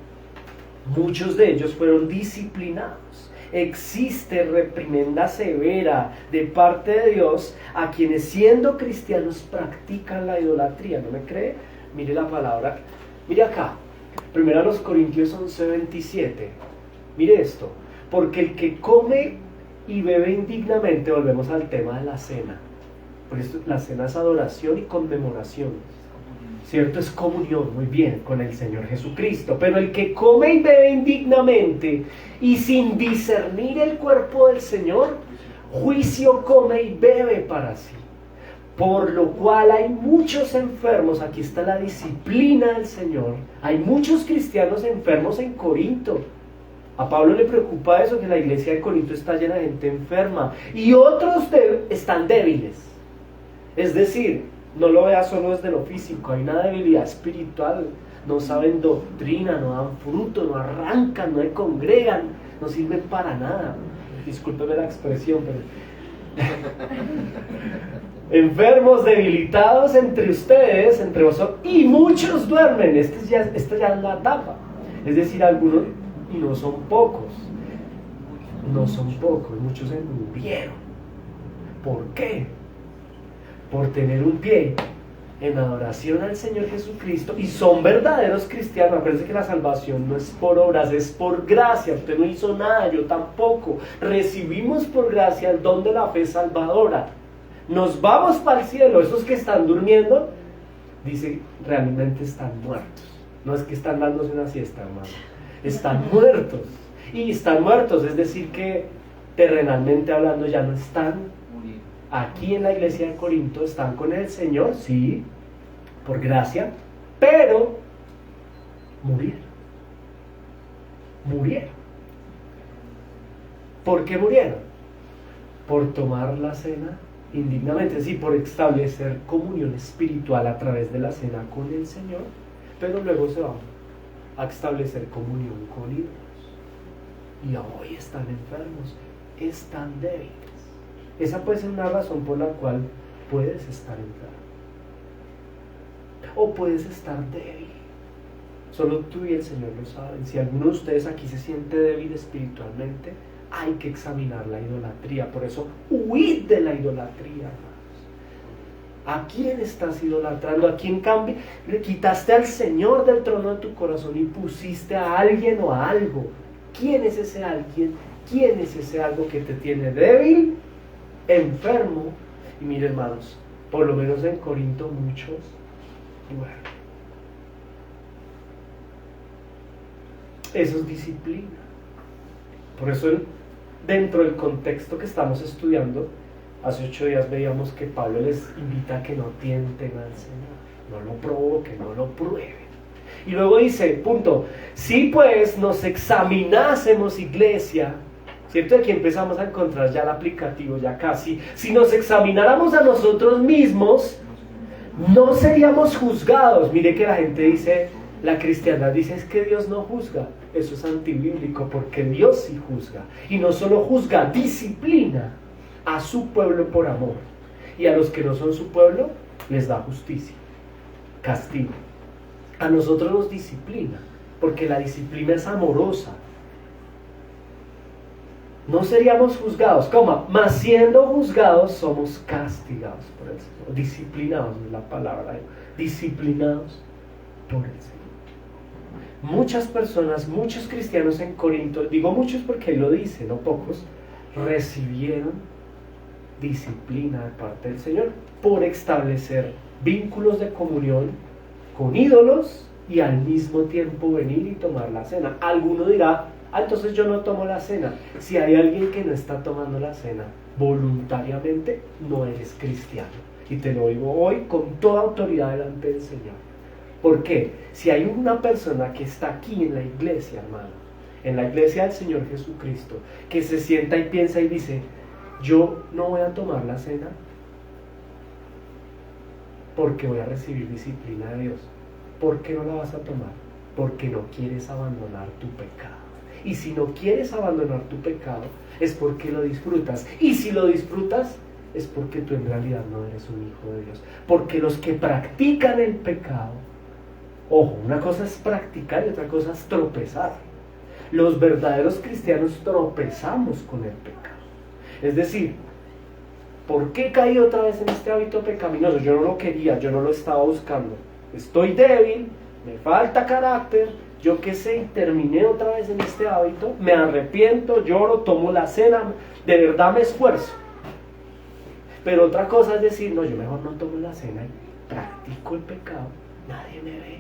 Speaker 1: Muchos de ellos fueron disciplinados. Existe reprimenda severa de parte de Dios a quienes, siendo cristianos, practican la idolatría. ¿No me cree? Mire la palabra. Mire acá. 1 Corintios 11:27. Mire esto. Porque el que come y bebe indignamente, volvemos al tema de la cena. Porque la cena es adoración y conmemoración. ¿Cierto? Es comunión, muy bien, con el Señor Jesucristo. Pero el que come y bebe indignamente y sin discernir el cuerpo del Señor, juicio come y bebe para sí. Por lo cual hay muchos enfermos, aquí está la disciplina del Señor, hay muchos cristianos enfermos en Corinto. A Pablo le preocupa eso, que la iglesia de Corinto está llena de gente enferma y otros están débiles. Es decir, no lo veas solo desde lo físico, hay una debilidad espiritual, no saben doctrina, no dan fruto, no arrancan, no congregan, no sirven para nada. Discúlpeme la expresión, pero... enfermos, debilitados entre ustedes, entre vosotros, y muchos duermen. Esta ya es la etapa. Es decir, algunos, y no son pocos, muchos se murieron. ¿Por qué? Por tener un pie en adoración al Señor Jesucristo, y son verdaderos cristianos. Acuérdense que la salvación no es por obras, es por gracia. Usted no hizo nada, yo tampoco. Recibimos por gracia el don de la fe salvadora. Nos vamos para el cielo. Esos que están durmiendo, dice, realmente están muertos. No es que están dándose una siesta, hermano. Están muertos. Y están muertos, es decir que terrenalmente hablando ya no están aquí en la iglesia de Corinto. Están con el Señor, sí, por gracia, pero murieron. ¿Por qué murieron? Por tomar la cena indignamente, sí, por establecer comunión espiritual a través de la cena con el Señor, pero luego se van a establecer comunión con ídolos. Y hoy están enfermos, están débiles. Esa puede ser una razón por la cual puedes estar enfermo. O puedes estar débil. Solo tú y el Señor lo saben. Si alguno de ustedes aquí se siente débil espiritualmente, hay que examinar la idolatría. Por eso, huid de la idolatría, hermanos. ¿A quién estás idolatrando? ¿A quién le quitaste al Señor del trono de tu corazón y pusiste a alguien o a algo? ¿Quién es ese alguien? ¿Quién es ese algo que te tiene débil, enfermo? Y mire, hermanos, por lo menos en Corinto muchos duermen. Eso es disciplina. Por eso dentro del contexto que estamos estudiando, hace 8 días veíamos que Pablo les invita a que no tienten al Señor, no lo provoquen, no lo prueben. Y luego dice, punto, si pues nos examinásemos, iglesia, ¿cierto? Aquí empezamos a encontrar ya el aplicativo, ya casi. Si nos examináramos a nosotros mismos, no seríamos juzgados. Mire que la gente dice, la cristiandad dice, es que Dios no juzga. Eso es antibíblico, porque Dios sí juzga. Y no solo juzga, disciplina a su pueblo por amor. Y a los que no son su pueblo, les da justicia, castigo. A nosotros nos disciplina, porque la disciplina es amorosa. No seríamos juzgados, mas siendo juzgados somos castigados por el Señor. Disciplinados es la palabra, disciplinados por el Señor. Muchas personas, muchos cristianos en Corinto, digo muchos porque él lo dice, no pocos, recibieron disciplina de parte del Señor por establecer vínculos de comunión con ídolos y al mismo tiempo venir y tomar la cena. Alguno dirá, entonces yo no tomo la cena. Si hay alguien que no está tomando la cena voluntariamente, no eres cristiano. Y te lo digo hoy con toda autoridad delante del Señor. ¿Por qué? Si hay una persona que está aquí en la iglesia, hermano, en la iglesia del Señor Jesucristo, que se sienta y piensa y dice, yo no voy a tomar la cena porque voy a recibir disciplina de Dios. ¿Por qué no la vas a tomar? Porque no quieres abandonar tu pecado. Y si no quieres abandonar tu pecado, es porque lo disfrutas. Y si lo disfrutas, es porque tú en realidad no eres un hijo de Dios. Porque los que practican el pecado, ojo, una cosa es practicar y otra cosa es tropezar. Los verdaderos cristianos tropezamos con el pecado. Es decir, ¿por qué caí otra vez en este hábito pecaminoso? Yo no lo quería, yo no lo estaba buscando. Estoy débil, me falta carácter, yo qué sé, y terminé otra vez en este hábito, me arrepiento, lloro, tomo la cena, de verdad me esfuerzo. Pero otra cosa es decir, no, yo mejor no tomo la cena y practico el pecado, nadie me ve.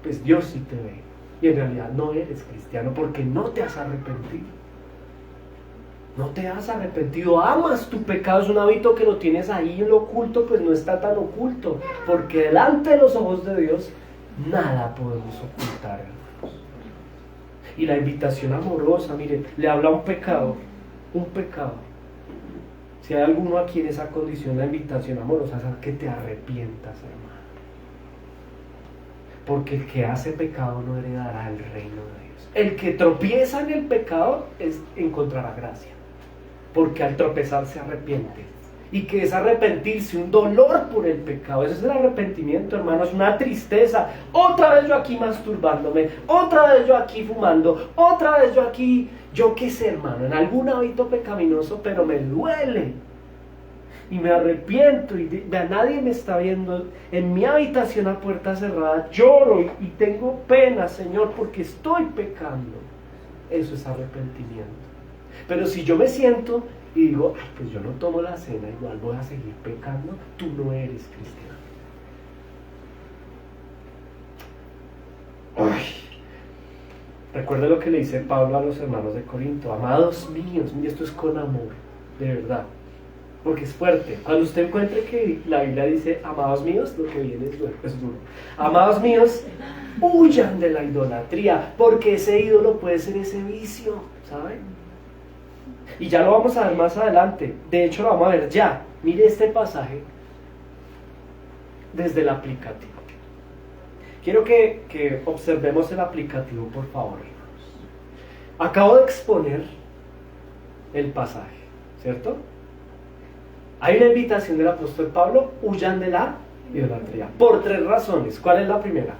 Speaker 1: Pues Dios sí te ve. Y en realidad no eres cristiano porque no te has arrepentido. No te has arrepentido, amas tu pecado, es un hábito que lo tienes ahí en lo oculto, pues no está tan oculto, porque delante de los ojos de Dios nada podemos ocultar, hermanos. Y la invitación amorosa, mire, le habla a un pecador. Si hay alguno aquí en esa condición, la invitación amorosa es a que te arrepientas, hermano. Porque el que hace pecado no heredará el reino de Dios. El que tropieza en el pecado encontrará gracia. Porque al tropezar se arrepiente. Y que es arrepentirse, un dolor por el pecado. Ese es el arrepentimiento, hermano, es una tristeza. Otra vez yo aquí masturbándome, otra vez yo aquí fumando, otra vez yo aquí, yo qué sé, hermano, en algún hábito pecaminoso, pero me duele. Y me arrepiento y a nadie me está viendo. En mi habitación a puerta cerrada lloro y tengo pena, Señor, porque estoy pecando. Eso es arrepentimiento. Pero si yo me siento y digo, ay, pues yo no tomo la cena, igual voy a seguir pecando, tú no eres cristiano. Ay. Recuerde lo que le dice Pablo a los hermanos de Corinto: amados míos, mire, esto es con amor, de verdad, porque es fuerte. Cuando usted encuentre que la Biblia dice amados míos, lo que viene es duro. Amados míos, huyan de la idolatría, porque ese ídolo puede ser ese vicio, ¿saben? Y ya lo vamos a ver más adelante. De hecho, lo vamos a ver ya. Mire este pasaje desde el aplicativo. Quiero que observemos el aplicativo, por favor, hermanos. Acabo de exponer el pasaje, ¿cierto? Hay una invitación del apóstol Pablo: huyan de la idolatría. Por 3 razones. ¿Cuál es la primera?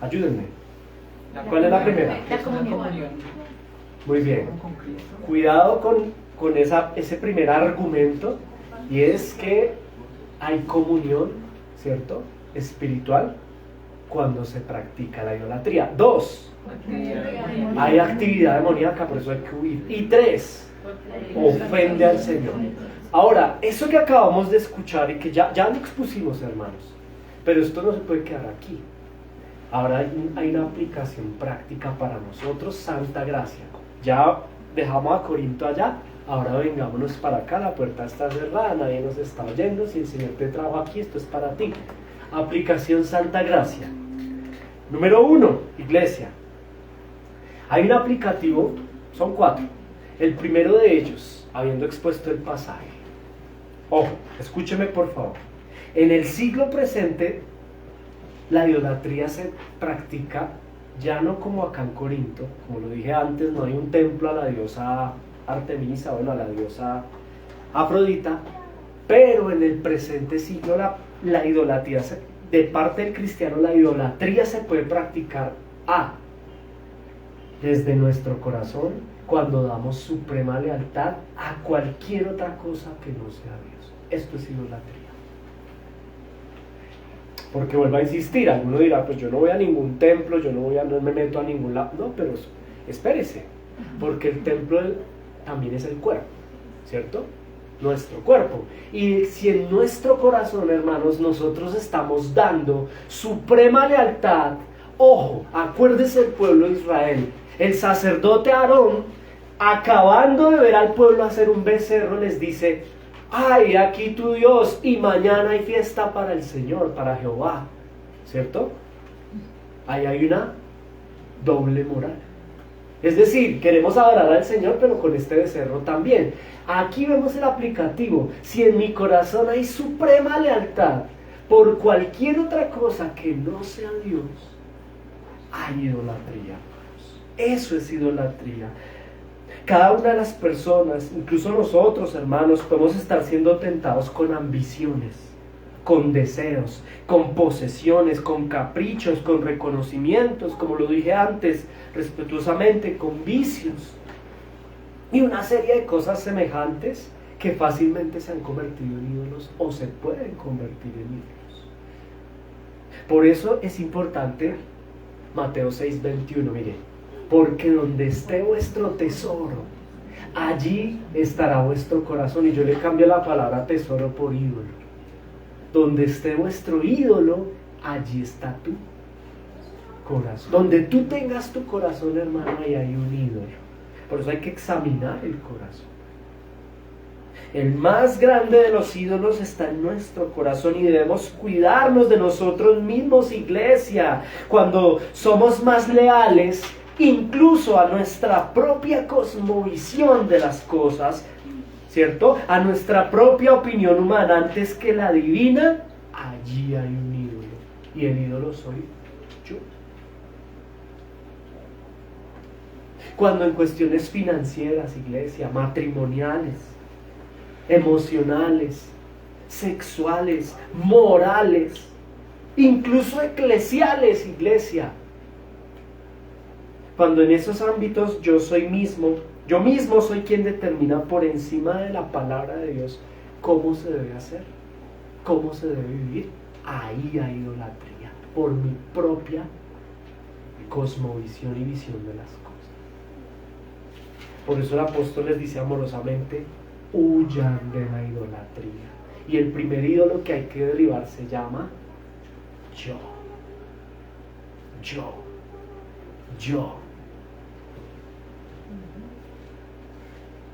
Speaker 1: Ayúdenme. ¿Cuál es la primera?
Speaker 2: La comunión.
Speaker 1: Muy bien. Cuidado con ese primer argumento, y es que hay comunión, ¿cierto?, espiritual cuando se practica la idolatría. 2, hay actividad demoníaca, por eso hay que huir. Y 3, ofende al Señor. Ahora, eso que acabamos de escuchar y que ya lo expusimos, hermanos, pero esto no se puede quedar aquí. Ahora hay una aplicación práctica para nosotros, santa gracia. Ya dejamos a Corinto allá, ahora vengámonos para acá, la puerta está cerrada, nadie nos está oyendo, si el Señor te trajo aquí, esto es para ti. Aplicación santa gracia. Número 1, iglesia. Hay un aplicativo, son 4. El primero de ellos, habiendo expuesto el pasaje. Ojo, escúcheme por favor. En el siglo presente, la idolatría se practica ya no como acá en Corinto, como lo dije antes, no hay un templo a la diosa Artemisa, bueno, a la diosa Afrodita, pero en el presente siglo la idolatría, de parte del cristiano, la idolatría se puede practicar desde nuestro corazón, cuando damos suprema lealtad a cualquier otra cosa que no sea Dios. Esto es idolatría. Porque vuelvo a insistir, alguno dirá, pues yo no voy a ningún templo, no me meto a ningún lado. No, pero espérese, porque el templo también es el cuerpo, ¿cierto? Nuestro cuerpo. Y si en nuestro corazón, hermanos, nosotros estamos dando suprema lealtad, ojo, acuérdese el pueblo de Israel, el sacerdote Aarón, acabando de ver al pueblo hacer un becerro, les dice: ay, aquí tu Dios, y mañana hay fiesta para el Señor, para Jehová, ¿cierto? Ahí hay una doble moral. Es decir, queremos adorar al Señor, pero con este becerro también. Aquí vemos el aplicativo. Si en mi corazón hay suprema lealtad por cualquier otra cosa que no sea Dios, hay idolatría. Eso es idolatría. Cada una de las personas, incluso nosotros, hermanos, podemos estar siendo tentados con ambiciones, con deseos, con posesiones, con caprichos, con reconocimientos, como lo dije antes, respetuosamente, con vicios y una serie de cosas semejantes que fácilmente se han convertido en ídolos o se pueden convertir en ídolos. Por eso es importante Mateo 6:21, mire: porque donde esté vuestro tesoro, allí estará vuestro corazón. Y yo le cambio la palabra tesoro por ídolo. Donde esté vuestro ídolo, allí está tu corazón. Donde tú tengas tu corazón, hermano, ahí hay un ídolo. Por eso hay que examinar el corazón. El más grande de los ídolos está en nuestro corazón y debemos cuidarnos de nosotros mismos, iglesia. Cuando somos más leales, incluso a nuestra propia cosmovisión de las cosas, ¿cierto? A nuestra propia opinión humana antes que la divina, allí hay un ídolo. Y el ídolo soy yo. Cuando en cuestiones financieras, iglesia, matrimoniales, emocionales, sexuales, morales, incluso eclesiales, iglesia. Cuando en esos ámbitos yo mismo soy quien determina por encima de la palabra de Dios cómo se debe hacer, cómo se debe vivir, ahí hay idolatría, por mi propia cosmovisión y visión de las cosas. Por eso el apóstol les dice amorosamente, huyan de la idolatría. Y el primer ídolo que hay que derribar se llama yo.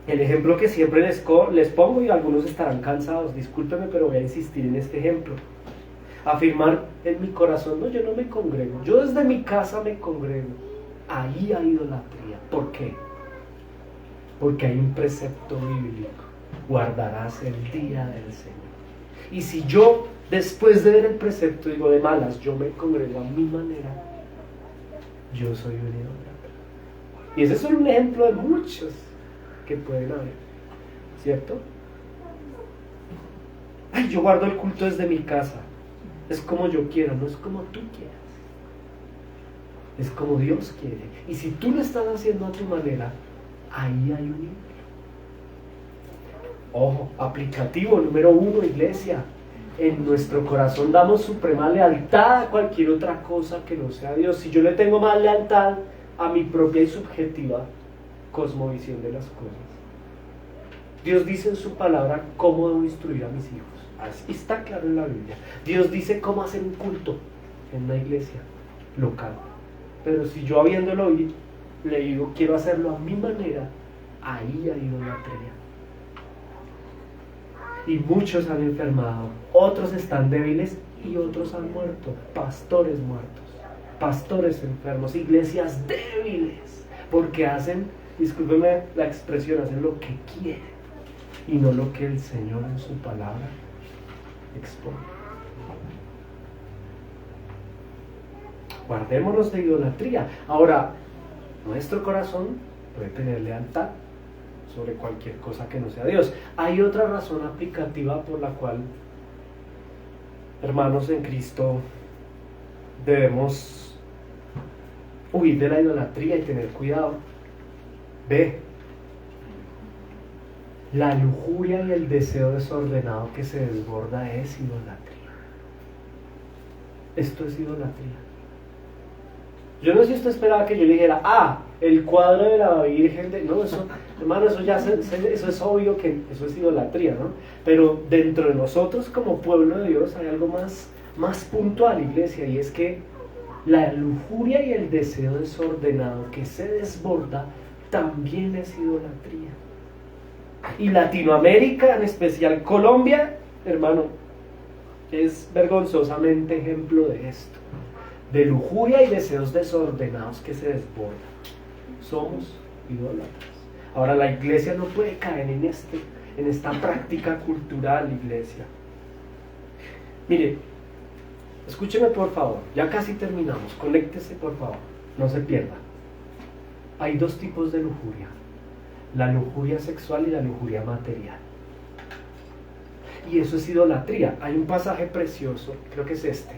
Speaker 1: El ejemplo que siempre les pongo, y algunos estarán cansados, discúlpenme, pero voy a insistir en este ejemplo. Afirmar en mi corazón, no, yo no me congrego, yo desde mi casa me congrego. Ahí hay idolatría. ¿Por qué? Porque hay un precepto bíblico: guardarás el día del Señor. Y si yo, después de ver el precepto, digo de malas, yo me congrego a mi manera, yo soy un idólatra. Y ese es solo un ejemplo de muchos que pueden haber, ¿cierto? Ay, yo guardo el culto desde mi casa, es como yo quiero, no es como tú quieras, es como Dios quiere. Y si tú lo estás haciendo a tu manera, ahí hay un ídolo. Ojo, aplicativo número 1, iglesia. En nuestro corazón damos suprema lealtad a cualquier otra cosa que no sea Dios. Si yo le tengo más lealtad a mi propia y subjetiva cosmovisión de las cosas. Dios dice en su palabra cómo debo instruir a mis hijos. Así está claro en la Biblia. Dios dice cómo hacer un culto en una iglesia local. Pero si yo habiéndolo oído, le digo quiero hacerlo a mi manera, ahí hay idolatría. Y muchos han enfermado, otros están débiles y otros han muerto. Pastores muertos, pastores enfermos, iglesias débiles, porque hacen, discúlpeme la expresión, hacen lo que quieren y no lo que el Señor en su palabra expone. Guardémonos de idolatría. Ahora, nuestro corazón puede tener lealtad sobre cualquier cosa que no sea Dios. Hay otra razón aplicativa por la cual, hermanos en Cristo, debemos huir de la idolatría y tener cuidado. B. La lujuria y el deseo desordenado que se desborda es idolatría. Esto es idolatría. Yo no sé si usted esperaba que yo le dijera, el cuadro de la Virgen de... No, eso, hermano, eso ya eso es obvio que eso es idolatría, ¿no? Pero dentro de nosotros como pueblo de Dios hay algo más puntual, iglesia, y es que la lujuria y el deseo desordenado que se desborda también es idolatría. Y Latinoamérica, en especial Colombia, hermano, es vergonzosamente ejemplo de esto. De lujuria y deseos desordenados que se desbordan. Somos idólatras. Ahora la iglesia no puede caer en esta práctica cultural, iglesia. Mire, escúcheme por favor, ya casi terminamos, conéctese por favor, no se pierda. Hay dos tipos de lujuria: la lujuria sexual y la lujuria material. Y eso es idolatría. Hay un pasaje precioso, creo que es este.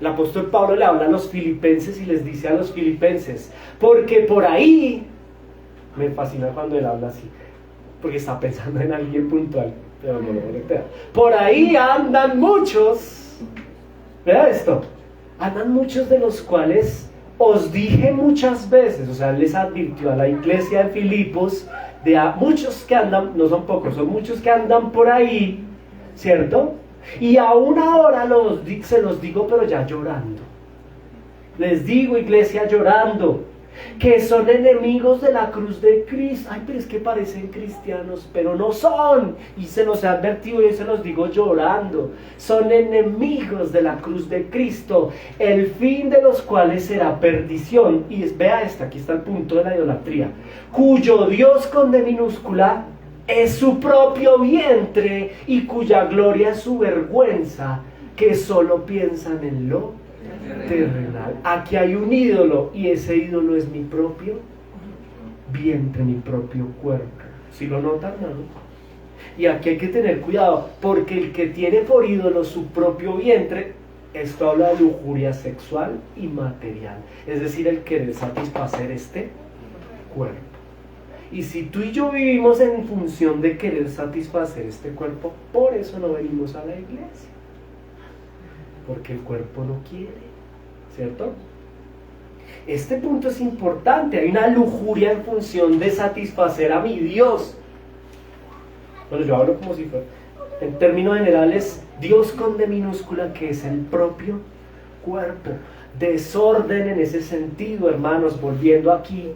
Speaker 1: El apóstol Pablo le habla a los filipenses y les dice a los filipenses, porque por ahí, me fascina cuando él habla así, porque está pensando en alguien puntual, pero no lo voltea. Por ahí andan muchos, vea esto, andan muchos de los cuales os dije muchas veces, o sea, les advirtió a la iglesia de Filipos, de a muchos que andan, no son pocos, son muchos que andan por ahí, ¿cierto? Y aún ahora se los digo, pero ya llorando. Les digo, iglesia, llorando, que son enemigos de la cruz de Cristo. Ay, pero es que parecen cristianos, pero no son. Y se los he advertido y se los digo llorando. Son enemigos de la cruz de Cristo, el fin de los cuales será perdición. Y vea aquí está el punto de la idolatría. Cuyo Dios con D minúscula es su propio vientre y cuya gloria es su vergüenza, que solo piensan en lo terrenal. Aquí hay un ídolo y ese ídolo es mi propio vientre, mi propio cuerpo. ¿Sí lo notan, no? Y aquí hay que tener cuidado, porque el que tiene por ídolo su propio vientre, esto habla de lujuria sexual y material, es decir, el querer satisfacer este cuerpo. Y si tú y yo vivimos en función de querer satisfacer este cuerpo, por eso no venimos a la iglesia, porque el cuerpo no quiere, ¿cierto? Este punto es importante. Hay una lujuria en función de satisfacer a mi Dios. Bueno, yo hablo como si fuera, en términos generales, Dios con D minúscula, que es el propio cuerpo. Desorden en ese sentido, hermanos, volviendo aquí,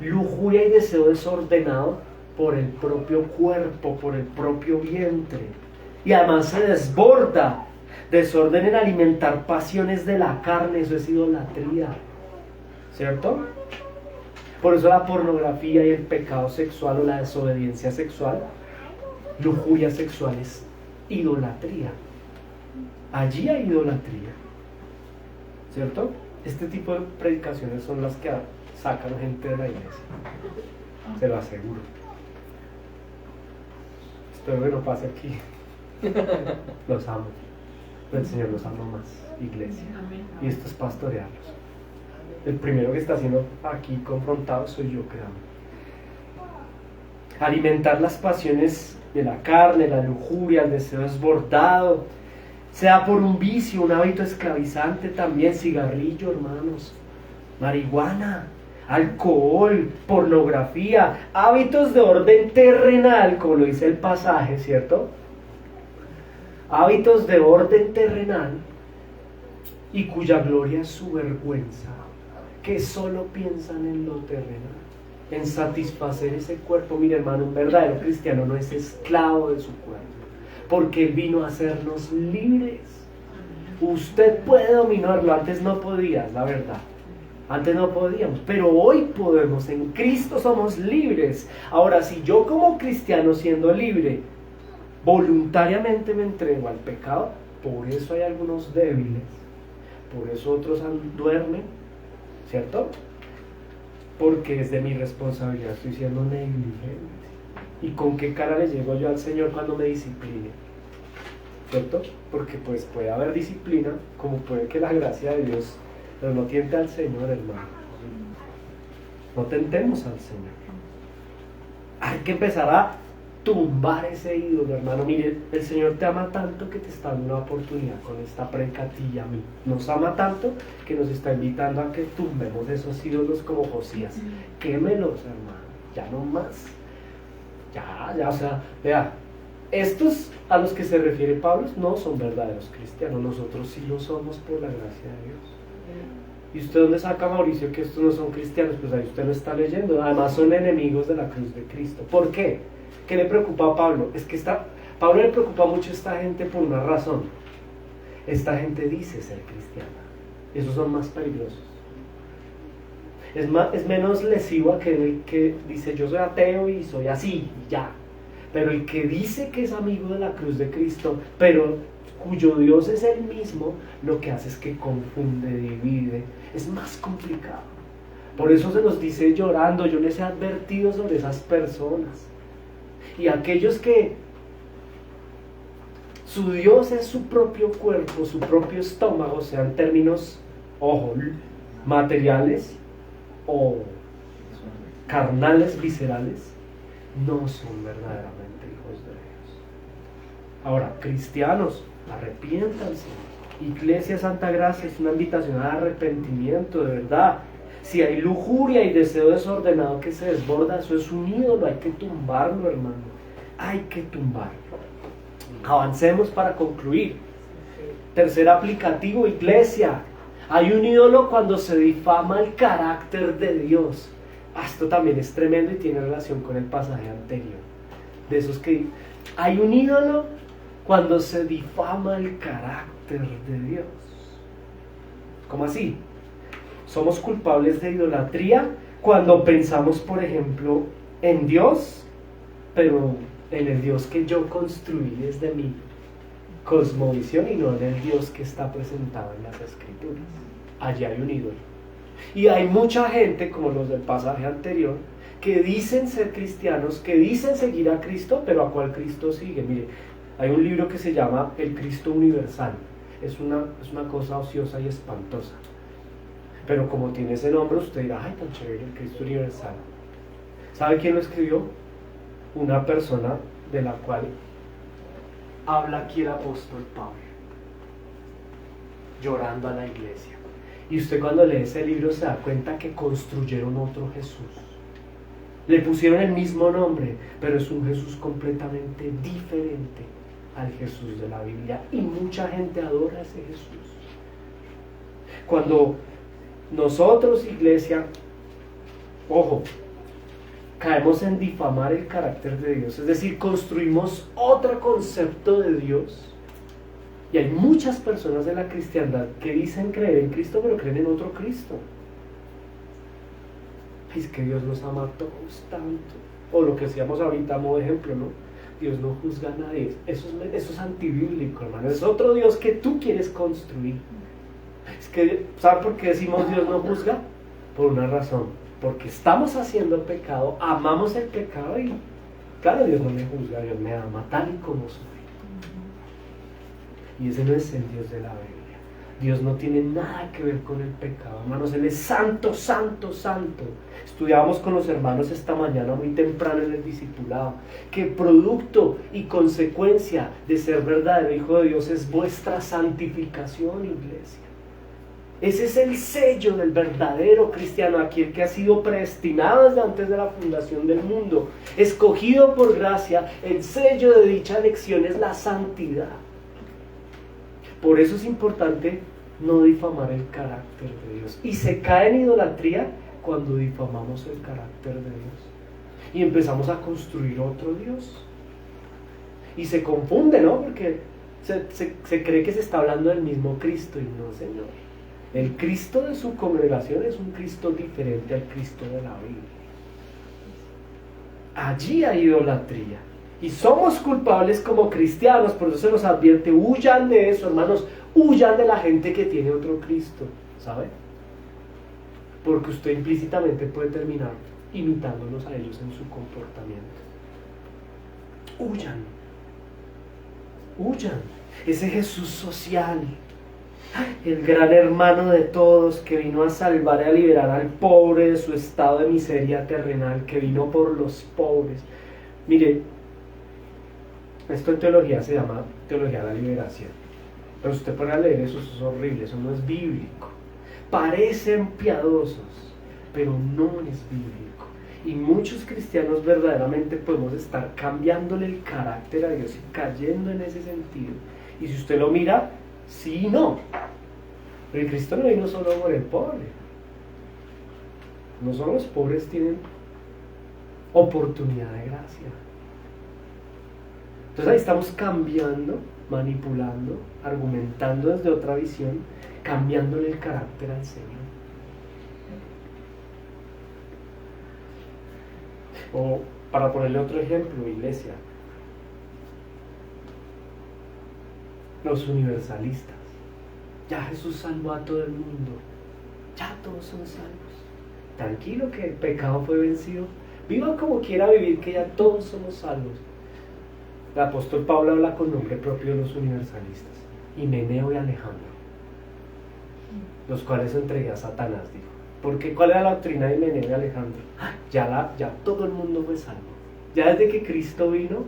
Speaker 1: lujuria y deseo desordenado por el propio cuerpo, por el propio vientre. Y además se desborda. Desorden en alimentar pasiones de la carne, eso es idolatría, ¿cierto? Por eso la pornografía y el pecado sexual o la desobediencia sexual, lujuria sexual es idolatría. Allí hay idolatría, ¿cierto? Este tipo de predicaciones son las que sacan gente de la iglesia, se lo aseguro. Espero que no pase aquí. Los amo. El Señor los ama más, iglesia. Y esto es pastorearlos. El primero que está siendo aquí confrontado soy yo, créame. Alimentar las pasiones de la carne, la lujuria, el deseo desbordado, sea por un vicio, un hábito esclavizante también, cigarrillo, hermanos, marihuana, alcohol, pornografía, hábitos de orden terrenal, como lo dice el pasaje, ¿cierto? Hábitos de orden terrenal y cuya gloria es su vergüenza, que solo piensan en lo terrenal, en satisfacer ese cuerpo. Mire, hermano, un verdadero cristiano no es esclavo de su cuerpo, porque Él vino a hacernos libres. Usted puede dominarlo, antes no podías, la verdad. Antes no podíamos, pero hoy podemos. En Cristo somos libres. Ahora, si yo como cristiano, siendo libre, voluntariamente me entrego al pecado, por eso hay algunos débiles, por eso otros duermen, ¿cierto? Porque es de mi responsabilidad, estoy siendo negligente. ¿Y con qué cara le llego yo al Señor cuando me discipline? ¿Cierto? Porque pues puede haber disciplina, como puede que la gracia de Dios, pero no tiente al Señor, hermano. No tentemos al Señor. Hay que empezar a tumbar ese ídolo, hermano. Mire, el Señor te ama tanto que te está dando una oportunidad con esta precatilla a mí. Nos ama tanto que nos está invitando a que tumbemos esos ídolos como Josías. Quémelos, hermano. Ya no más. Ya, o sea, vea, estos a los que se refiere Pablo no son verdaderos cristianos. Nosotros sí lo somos por la gracia de Dios. ¿Y usted dónde saca, Mauricio, que estos no son cristianos? Pues ahí usted lo está leyendo. Además son enemigos de la cruz de Cristo. ¿Por qué? ¿Qué le preocupa a Pablo? Es que Pablo le preocupa mucho a esta gente por una razón. Esta gente dice ser cristiana. Esos son más peligrosos. Es menos lesivo aquel que dice yo soy ateo y soy así y ya. Pero el que dice que es amigo de la cruz de Cristo, pero cuyo Dios es el mismo, lo que hace es que confunde, divide. Es más complicado. Por eso se nos dice llorando, yo les he advertido sobre esas personas. Y aquellos que su Dios es su propio cuerpo, su propio estómago, sea en términos, ojo, materiales o carnales, viscerales, no son verdaderamente hijos de Dios. Ahora, cristianos, arrepiéntanse. Iglesia Santa Gracia es una invitación al arrepentimiento, de verdad. Si hay lujuria y deseo desordenado que se desborda, eso es un ídolo, hay que tumbarlo, hermano. Hay que tumbarlo. Avancemos para concluir. Tercer aplicativo, iglesia. Hay un ídolo cuando se difama el carácter de Dios. Esto también es tremendo y tiene relación con el pasaje anterior. De esos que hay un ídolo cuando se difama el carácter de Dios. ¿Cómo así? Somos culpables de idolatría cuando pensamos, por ejemplo, en Dios, pero en el Dios que yo construí desde mi cosmovisión y no en el Dios que está presentado en las Escrituras. Allí hay un ídolo. Y hay mucha gente, como los del pasaje anterior, que dicen ser cristianos, que dicen seguir a Cristo, pero ¿a cuál Cristo sigue? Mire, hay un libro que se llama El Cristo Universal. Es una cosa ociosa y espantosa. Pero como tiene ese nombre, usted dirá, ay, tan chévere, el Cristo Universal. ¿Sabe quién lo escribió? Una persona de la cual habla aquí el apóstol Pablo, llorando a la iglesia. Y usted cuando lee ese libro se da cuenta que construyeron otro Jesús. Le pusieron el mismo nombre, pero es un Jesús completamente diferente al Jesús de la Biblia. Y mucha gente adora a ese Jesús. Cuando nosotros, iglesia, ojo, caemos en difamar el carácter de Dios, es decir, construimos otro concepto de Dios. Y hay muchas personas de la cristiandad que dicen creer en Cristo, pero creen en otro Cristo. Es que Dios los ama a todos tanto. O lo que decíamos ahorita a modo de ejemplo, ¿no? Dios no juzga a nadie. Eso es antibíblico, hermano. Es otro Dios que tú quieres construir. Es que, ¿saben por qué decimos Dios no juzga? Por una razón. Porque estamos haciendo pecado, amamos el pecado y, claro, Dios no me juzga, Dios me ama tal y como soy. Y ese no es el Dios de la Biblia. Dios no tiene nada que ver con el pecado, hermanos. Él es santo, santo, santo. Estudiábamos con los hermanos esta mañana muy temprano en el discipulado que producto y consecuencia de ser verdadero hijo de Dios es vuestra santificación, iglesia. Ese es el sello del verdadero cristiano, aquel que ha sido predestinado desde antes de la fundación del mundo, escogido por gracia. El sello de dicha elección es la santidad. Por eso es importante no difamar el carácter de Dios. Y se cae en idolatría cuando difamamos el carácter de Dios. Y empezamos a construir otro Dios. Y se confunde, ¿no? Porque se cree que se está hablando del mismo Cristo y no, Señor. El Cristo de su congregación es un Cristo diferente al Cristo de la Biblia. Allí hay idolatría. Y somos culpables como cristianos, por eso se nos advierte, huyan de eso, hermanos, huyan de la gente que tiene otro Cristo, ¿sabe? Porque usted implícitamente puede terminar imitándolos a ellos en su comportamiento. Huyan, huyan. Ese Jesús social, el gran hermano de todos, que vino a salvar y a liberar al pobre de su estado de miseria terrenal, que vino por los pobres. Mire, esto en teología se llama teología de la liberación. Pero usted pone a leer eso es horrible, eso no es bíblico. Parecen piadosos, pero no es bíblico. Y muchos cristianos verdaderamente podemos estar cambiándole el carácter a Dios y cayendo en ese sentido. Y si usted lo mira, sí y no. Pero el Cristo no vino solo por el pobre. No solo los pobres tienen oportunidad de gracia. Entonces ahí estamos cambiando, manipulando, argumentando desde otra visión, cambiándole el carácter al Señor. O para ponerle otro ejemplo, iglesia, los universalistas. Ya Jesús salvó a todo el mundo, ya todos son salvos. Tranquilo que el pecado fue vencido. Viva como quiera vivir, que ya todos somos salvos. El apóstol Pablo habla con nombre propio de los universalistas, Himeneo y Alejandro, los cuales entregué a Satanás, dijo. Porque ¿cuál era la doctrina de Himeneo y Alejandro? Ya todo el mundo fue salvo. Ya desde que Cristo vino,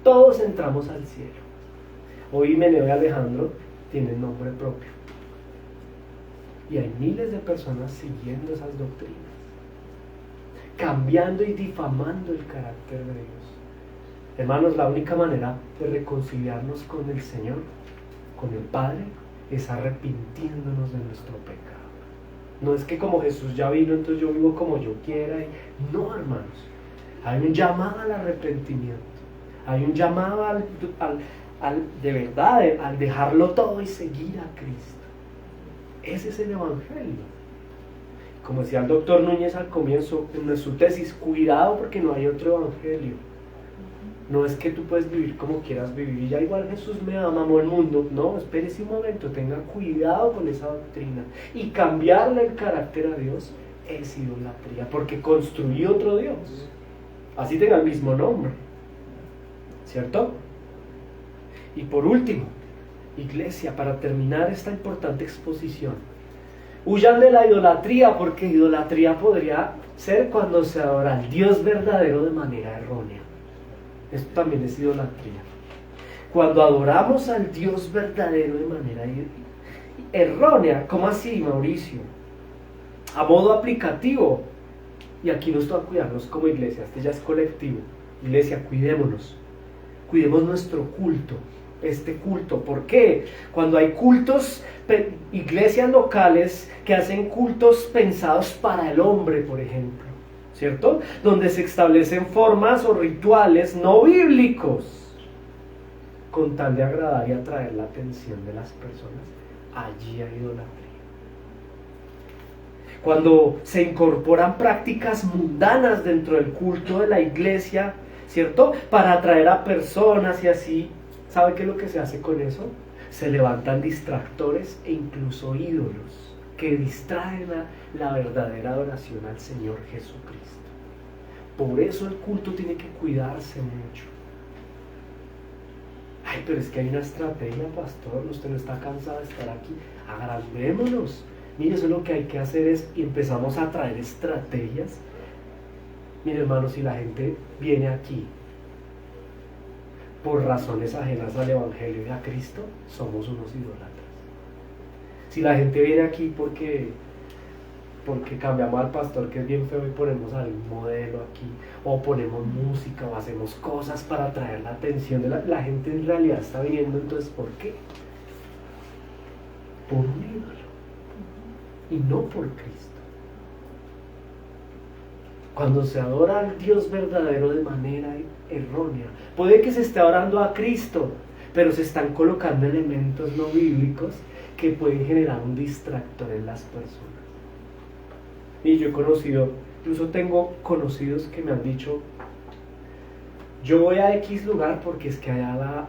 Speaker 1: todos entramos al cielo. Hoy Himeneo y Alejandro tienen nombre propio. Y hay miles de personas siguiendo esas doctrinas, cambiando y difamando el carácter de Dios. Hermanos, la única manera de reconciliarnos con el Señor, con el Padre, es arrepintiéndonos de nuestro pecado. No es que como Jesús ya vino, entonces yo vivo como yo quiera. No, hermanos. Hay un llamado al arrepentimiento. Hay un llamado de verdad, al dejarlo todo y seguir a Cristo. Ese es el Evangelio. Como decía el doctor Núñez al comienzo en su tesis, cuidado porque no hay otro Evangelio. No es que tú puedes vivir como quieras vivir y ya igual Jesús me ama, amó el mundo. No, espérese un momento, tenga cuidado con esa doctrina. Y cambiarle el carácter a Dios es idolatría, porque construí otro Dios. Así tenga el mismo nombre, ¿cierto? Y por último, iglesia, para terminar esta importante exposición, huyan de la idolatría, porque idolatría podría ser cuando se adora al Dios verdadero de manera errónea. Esto también es idolatría. Cuando adoramos al Dios verdadero de manera errónea. ¿Cómo así, Mauricio? A modo aplicativo. Y aquí nos toca cuidarnos como iglesia. Este ya es colectivo. Iglesia, cuidémonos. Cuidemos nuestro culto. Este culto. ¿Por qué? Cuando hay cultos, iglesias locales que hacen cultos pensados para el hombre, por ejemplo, ¿cierto? Donde se establecen formas o rituales no bíblicos con tal de agradar y atraer la atención de las personas, allí hay idolatría. Cuando se incorporan prácticas mundanas dentro del culto de la iglesia, ¿cierto? Para atraer a personas y así, ¿sabe qué es lo que se hace con eso? Se levantan distractores e incluso ídolos que distraen la verdadera adoración al Señor Jesucristo. Por eso el culto tiene que cuidarse mucho. Ay, pero es que hay una estrategia, pastor, usted no está cansado de estar aquí. Agrandémonos. Mire, eso es lo que hay que hacer y empezamos a traer estrategias. Mire, hermanos, si la gente viene aquí por razones ajenas al Evangelio y a Cristo, somos unos idólatras. Si la gente viene aquí porque cambiamos al pastor que es bien feo y ponemos algún modelo aquí, o ponemos música o hacemos cosas para atraer la atención de la gente, en realidad está viniendo, entonces ¿por qué? Por un ídolo y no por Cristo. Cuando se adora al Dios verdadero de manera errónea, puede que se esté adorando a Cristo, pero se están colocando elementos no bíblicos que pueden generar un distractor en las personas. Y yo he conocido, incluso tengo conocidos que me han dicho, yo voy a X lugar porque es que allá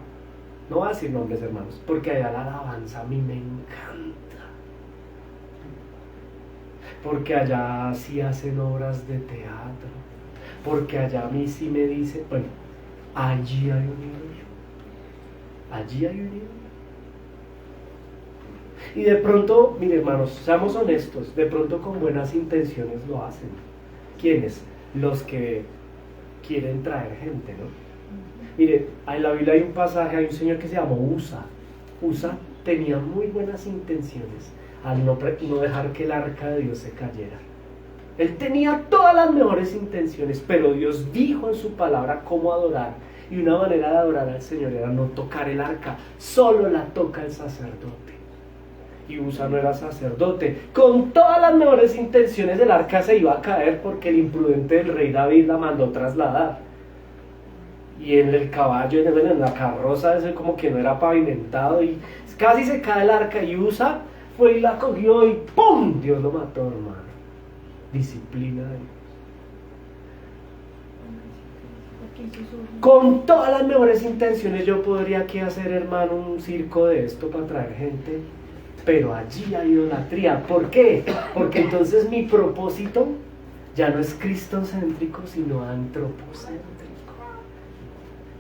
Speaker 1: no voy a decir nombres, hermanos, porque allá la alabanza a mí me encanta, porque allá sí hacen obras de teatro, porque allá a mí sí me dice, bueno, allí hay un ídolo, allí hay un ídolo. Y de pronto, mire, hermanos, seamos honestos, de pronto con buenas intenciones lo hacen. ¿Quiénes? Los que quieren traer gente, ¿no? Mire, en la Biblia hay un pasaje, hay un señor que se llamó Usa. Usa tenía muy buenas intenciones al no dejar que el arca de Dios se cayera. Él tenía todas las mejores intenciones, pero Dios dijo en su palabra cómo adorar. Y una manera de adorar al Señor era no tocar el arca, solo la toca el sacerdote. Y Usa no era sacerdote. Con todas las mejores intenciones el arca se iba a caer porque el imprudente del rey David la mandó trasladar. Y en el caballo, en la carroza, ese como que no era pavimentado y casi se cae el arca. Y Usa fue y la cogió y ¡pum! Dios lo mató, hermano. Disciplina de Dios. Con todas las mejores intenciones yo podría aquí hacer, hermano, un circo de esto para traer gente. Pero allí hay idolatría. ¿Por qué? Porque entonces mi propósito ya no es cristocéntrico, sino antropocéntrico,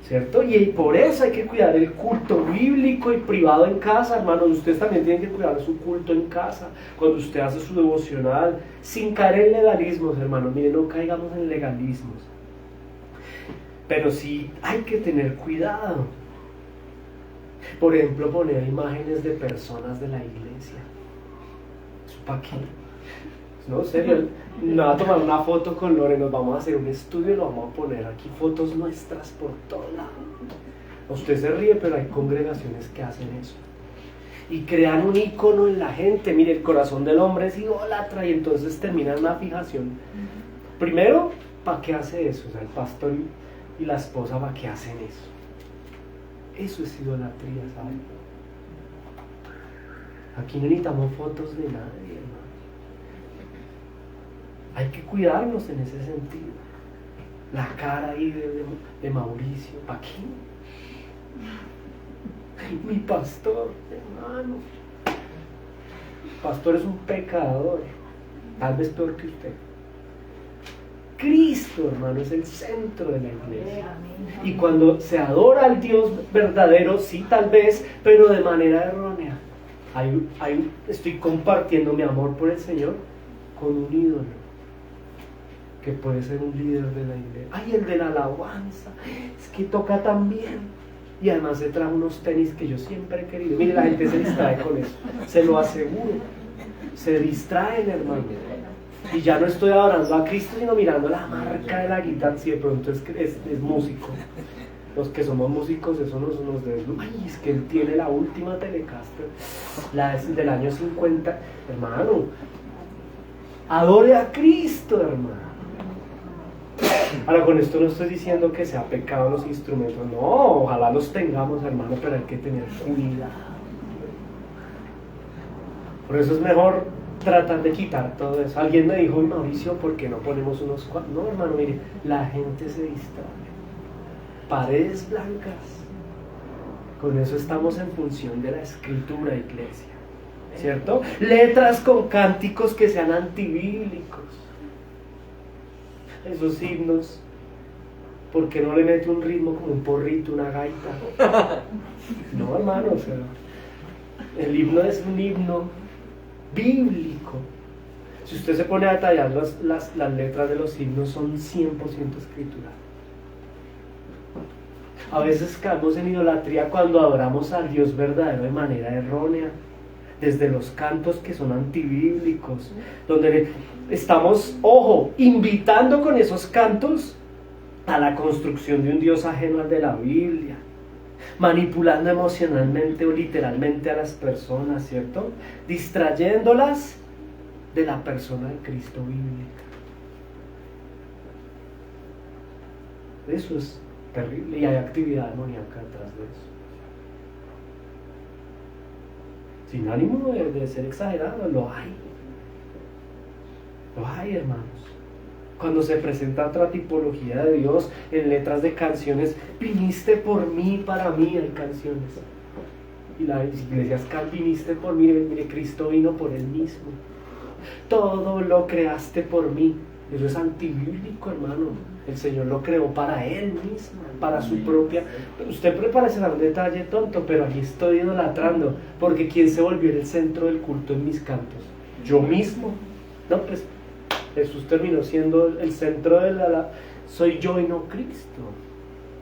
Speaker 1: ¿cierto? Y por eso hay que cuidar el culto bíblico y privado en casa, hermanos. Ustedes también tienen que cuidar su culto en casa, cuando usted hace su devocional, sin caer en legalismos, hermanos. Miren, no caigamos en legalismos. Pero sí hay que tener cuidado. Por ejemplo, poner imágenes de personas de la iglesia. ¿Eso para qué? No, en serio, no va a tomar una foto con Lore, nos vamos a hacer un estudio y lo vamos a poner aquí, fotos nuestras por todo lado. Usted se ríe, pero hay congregaciones que hacen eso. y crean un ícono en la gente. Mire, el corazón del hombre es idólatra y entonces termina en una fijación. Primero, ¿para qué hace eso? O sea, el pastor y la esposa, ¿para qué hacen eso? Eso es idolatría, ¿saben? Aquí no necesitamos fotos de nadie, hermano. Hay que cuidarnos en ese sentido. La cara ahí de Mauricio, ¿para qué? Mi pastor, hermano. El pastor es un pecador, tal vez peor que usted. Cristo, hermano, es el centro de la iglesia. Y cuando se adora al Dios verdadero, sí, tal vez, pero de manera errónea. Estoy compartiendo mi amor por el Señor con un ídolo que puede ser un líder de la iglesia. Ay, el de la alabanza, es que toca tan bien. Y además se trae unos tenis que yo siempre he querido. Mire, la gente se distrae con eso, se lo aseguro. Se distraen, hermano. Y ya no estoy adorando a Cristo, sino mirando la marca de la guitarra. Si de pronto es músico. Los que somos músicos, eso nos debe. Ay, es que él tiene la última Telecaster, la del año 50. Hermano, adore a Cristo, hermano. Ahora, con esto no estoy diciendo que sea pecado los instrumentos. No, ojalá los tengamos, hermano, pero hay que tener cuidado. Por eso es mejor tratar de quitar todo eso. Alguien me dijo, Mauricio, ¿por qué no ponemos unos cuadros? No, hermano, mire, la gente se distrae. Paredes blancas. Con eso estamos en función de la escritura, iglesia, ¿cierto? Letras con cánticos que sean antibíblicos. Esos himnos, ¿por qué no le mete un ritmo como un porrito, una gaita? No, hermano, o sea, el himno es un himno bíblico. Si usted se pone a detallar las letras de los himnos, son 100% escritura. A veces caemos en idolatría cuando adoramos al Dios verdadero de manera errónea, desde los cantos que son antibíblicos, donde estamos, ojo, invitando con esos cantos a la construcción de un Dios ajeno al de la Biblia, manipulando emocionalmente o literalmente a las personas, ¿cierto? Distrayéndolas de la persona de Cristo bíblica. Eso es terrible y hay actividad demoníaca detrás de eso. Sin ánimo de ser exagerado, lo hay. Lo hay, hermanos. Cuando se presenta otra tipología de Dios en letras de canciones, viniste por mí, para mí hay canciones. Y las iglesias viniste por mí, mire, Cristo vino por él mismo. Todo lo creaste por mí. Eso es antibíblico, hermano. El Señor lo creó para él mismo, para su propia. Usted prepárese a un detalle tonto, pero aquí estoy idolatrando, porque ¿quién se volvió el centro del culto en mis cantos? Yo mismo. No, pues Jesús terminó siendo el centro de soy yo y no Cristo,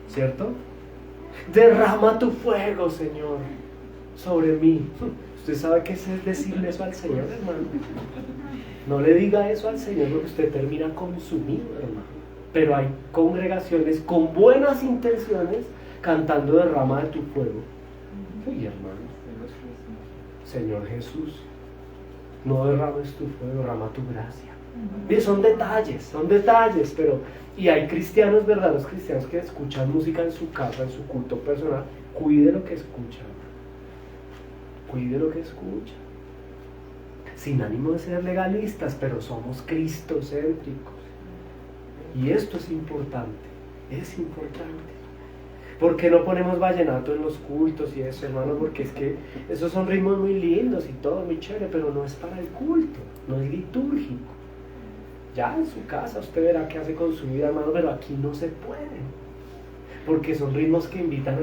Speaker 1: ¿cierto? Derrama tu fuego, Señor, sobre mí. Usted sabe qué es decirle eso al Señor, hermano. No le diga eso al Señor porque usted termina consumido, hermano. Pero hay congregaciones con buenas intenciones cantando derrama de tu fuego. Uy, hermano, Señor Jesús, no derrames tu fuego, derrama tu gracia. Y son detalles, pero y hay cristianos, verdaderos cristianos, que escuchan música en su casa, en su culto personal. Cuide lo que escucha, cuide lo que escucha, sin ánimo de ser legalistas, pero somos cristocéntricos. Y esto es importante. ¿Por qué no ponemos vallenato en los cultos y eso, hermano? Porque es que esos son ritmos muy lindos y todo muy chévere, pero no es para el culto, no es litúrgico. Ya en su casa usted verá qué hace con su vida, hermano, pero aquí no se puede, porque son ritmos que invitan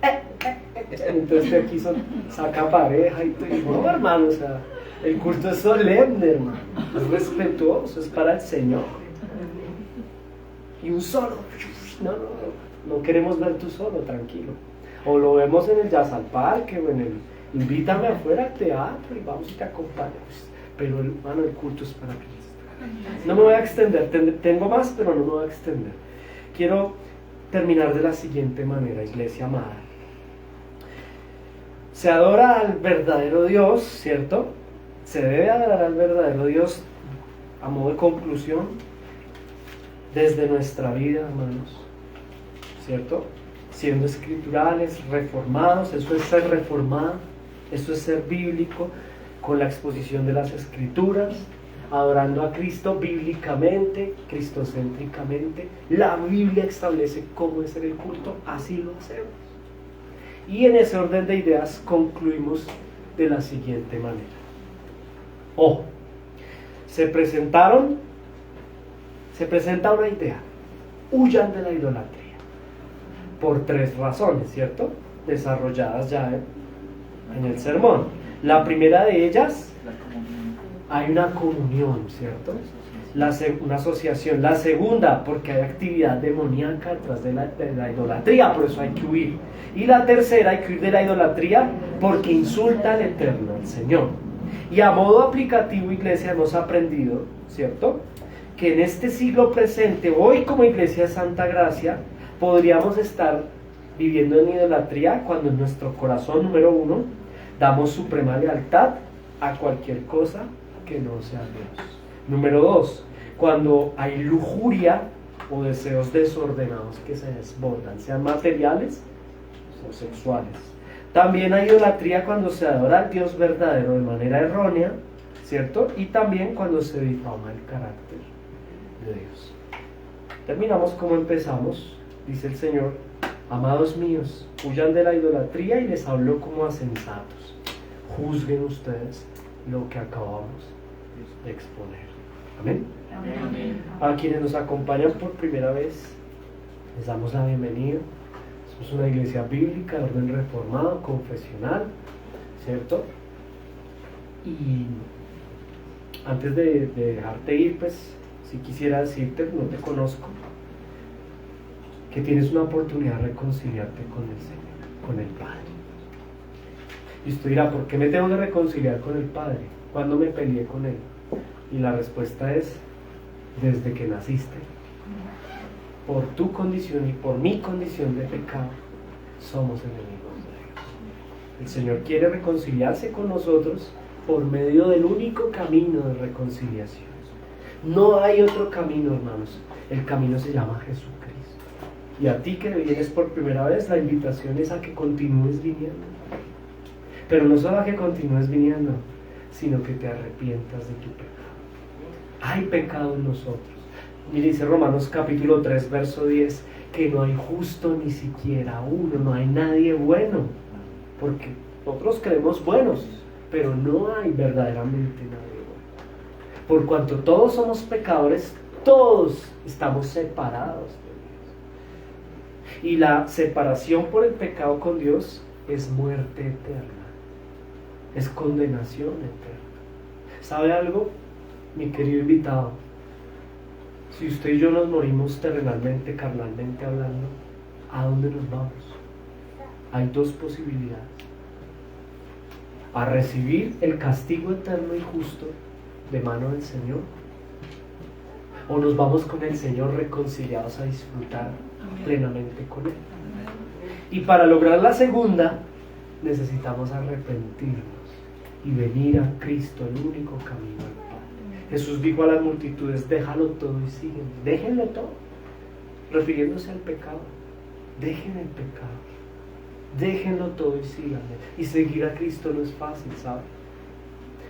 Speaker 1: a... Entonces de aquí saca pareja y todo. No, hermano, o sea, el culto es solemne, hermano, es respetuoso, es para el Señor. Y un solo, no queremos ver tú solo, tranquilo. O lo vemos en el Jazz al Parque, o en el invítame afuera al teatro y vamos y te acompañamos. Pero hermano, el culto es para Cristo. No me voy a extender, tengo más, pero no me voy a extender. Quiero terminar de la siguiente manera, iglesia amada. Se adora al verdadero Dios, ¿cierto? Se debe adorar al verdadero Dios, a modo de conclusión, desde nuestra vida, hermanos, ¿cierto? Siendo escriturales, reformados, eso es ser reformado, eso es ser bíblico, con la exposición de las escrituras, adorando a Cristo bíblicamente, cristocéntricamente. La Biblia establece cómo es el culto, así lo hacemos. Y en ese orden de ideas concluimos de la siguiente manera. Ojo, se presenta una idea: huyan de la idolatría, por 3 razones, ¿cierto? Desarrolladas ya en el sermón. La primera de ellas, hay una comunión, ¿cierto? Una asociación. La segunda, porque hay actividad demoníaca detrás de la idolatría, por eso hay que huir. Y la tercera, hay que huir de la idolatría porque insulta al Eterno, al Señor. Y a modo aplicativo, iglesia, hemos aprendido, ¿cierto?, que en este siglo presente, hoy como Iglesia de Santa Gracia, podríamos estar viviendo en idolatría cuando en nuestro corazón, número 1, damos suprema lealtad a cualquier cosa que no sea Dios. Número 2, cuando hay lujuria o deseos desordenados que se desbordan, sean materiales o sexuales. También hay idolatría cuando se adora al Dios verdadero de manera errónea, ¿cierto? Y también cuando se difama el carácter de Dios. Terminamos como empezamos, dice el Señor: amados míos, huyan de la idolatría, y les hablo como a sensatos. Juzguen ustedes lo que acabamos de exponer. Amén.
Speaker 2: Amén.
Speaker 1: A quienes nos acompañan por primera vez, les damos la bienvenida. Somos una iglesia bíblica de orden reformado, confesional, ¿cierto? Y antes de dejarte ir, pues si quisiera decirte, no te conozco, que tienes una oportunidad de reconciliarte con el Señor, con el Padre. Y usted dirá: ¿por qué me tengo que reconciliar con el Padre? ¿Cuándo me peleé con Él? Y la respuesta es: desde que naciste. Por tu condición y por mi condición de pecado, somos enemigos de Dios. El Señor quiere reconciliarse con nosotros por medio del único camino de reconciliación. No hay otro camino, hermanos. El camino se llama Jesucristo. Y a ti que vienes por primera vez, la invitación es a que continúes viniendo. Pero no solo a que continúes viniendo, sino que te arrepientas de tu pecado. Hay pecado en nosotros. Mire, dice Romanos capítulo 3, verso 10, que no hay justo ni siquiera uno, no hay nadie bueno. Porque nosotros creemos buenos, pero no hay verdaderamente nadie bueno. Por cuanto todos somos pecadores, todos estamos separados de Dios. Y la separación por el pecado con Dios es muerte eterna, es condenación eterna. ¿Sabe algo, mi querido invitado? Si usted y yo nos morimos terrenalmente, carnalmente hablando, ¿a dónde nos vamos? Hay 2 posibilidades: a recibir el castigo eterno y justo de mano del Señor, o nos vamos con el Señor reconciliados a disfrutar plenamente con Él. Y para lograr la segunda, necesitamos arrepentirnos y venir a Cristo, el único camino al Padre. Jesús dijo a las multitudes: déjalo todo y sígueme. Déjenlo todo, refiriéndose al pecado. Dejen el pecado, déjenlo todo y síganme. Y seguir a Cristo no es fácil, ¿sabe?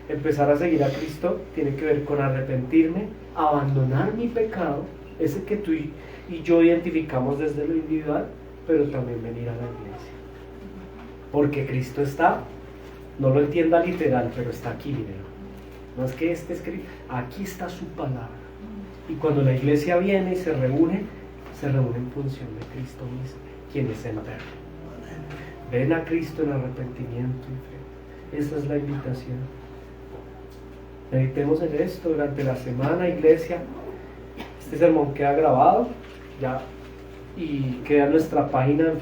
Speaker 1: Empezar a seguir a Cristo tiene que ver con arrepentirme, abandonar mi pecado, ese que tú y yo identificamos desde lo individual, pero también venir a la iglesia. Porque Cristo está, no lo entienda literal, pero está aquí, miren. No es que esté escrito, aquí está su palabra. Y cuando la iglesia viene y se reúne en función de Cristo mismo, quien es eterno. Ven a Cristo en arrepentimiento y fe. Esa es la invitación. Meditemos en esto durante la semana, iglesia. Este sermón queda grabado ya y queda en nuestra página en Facebook.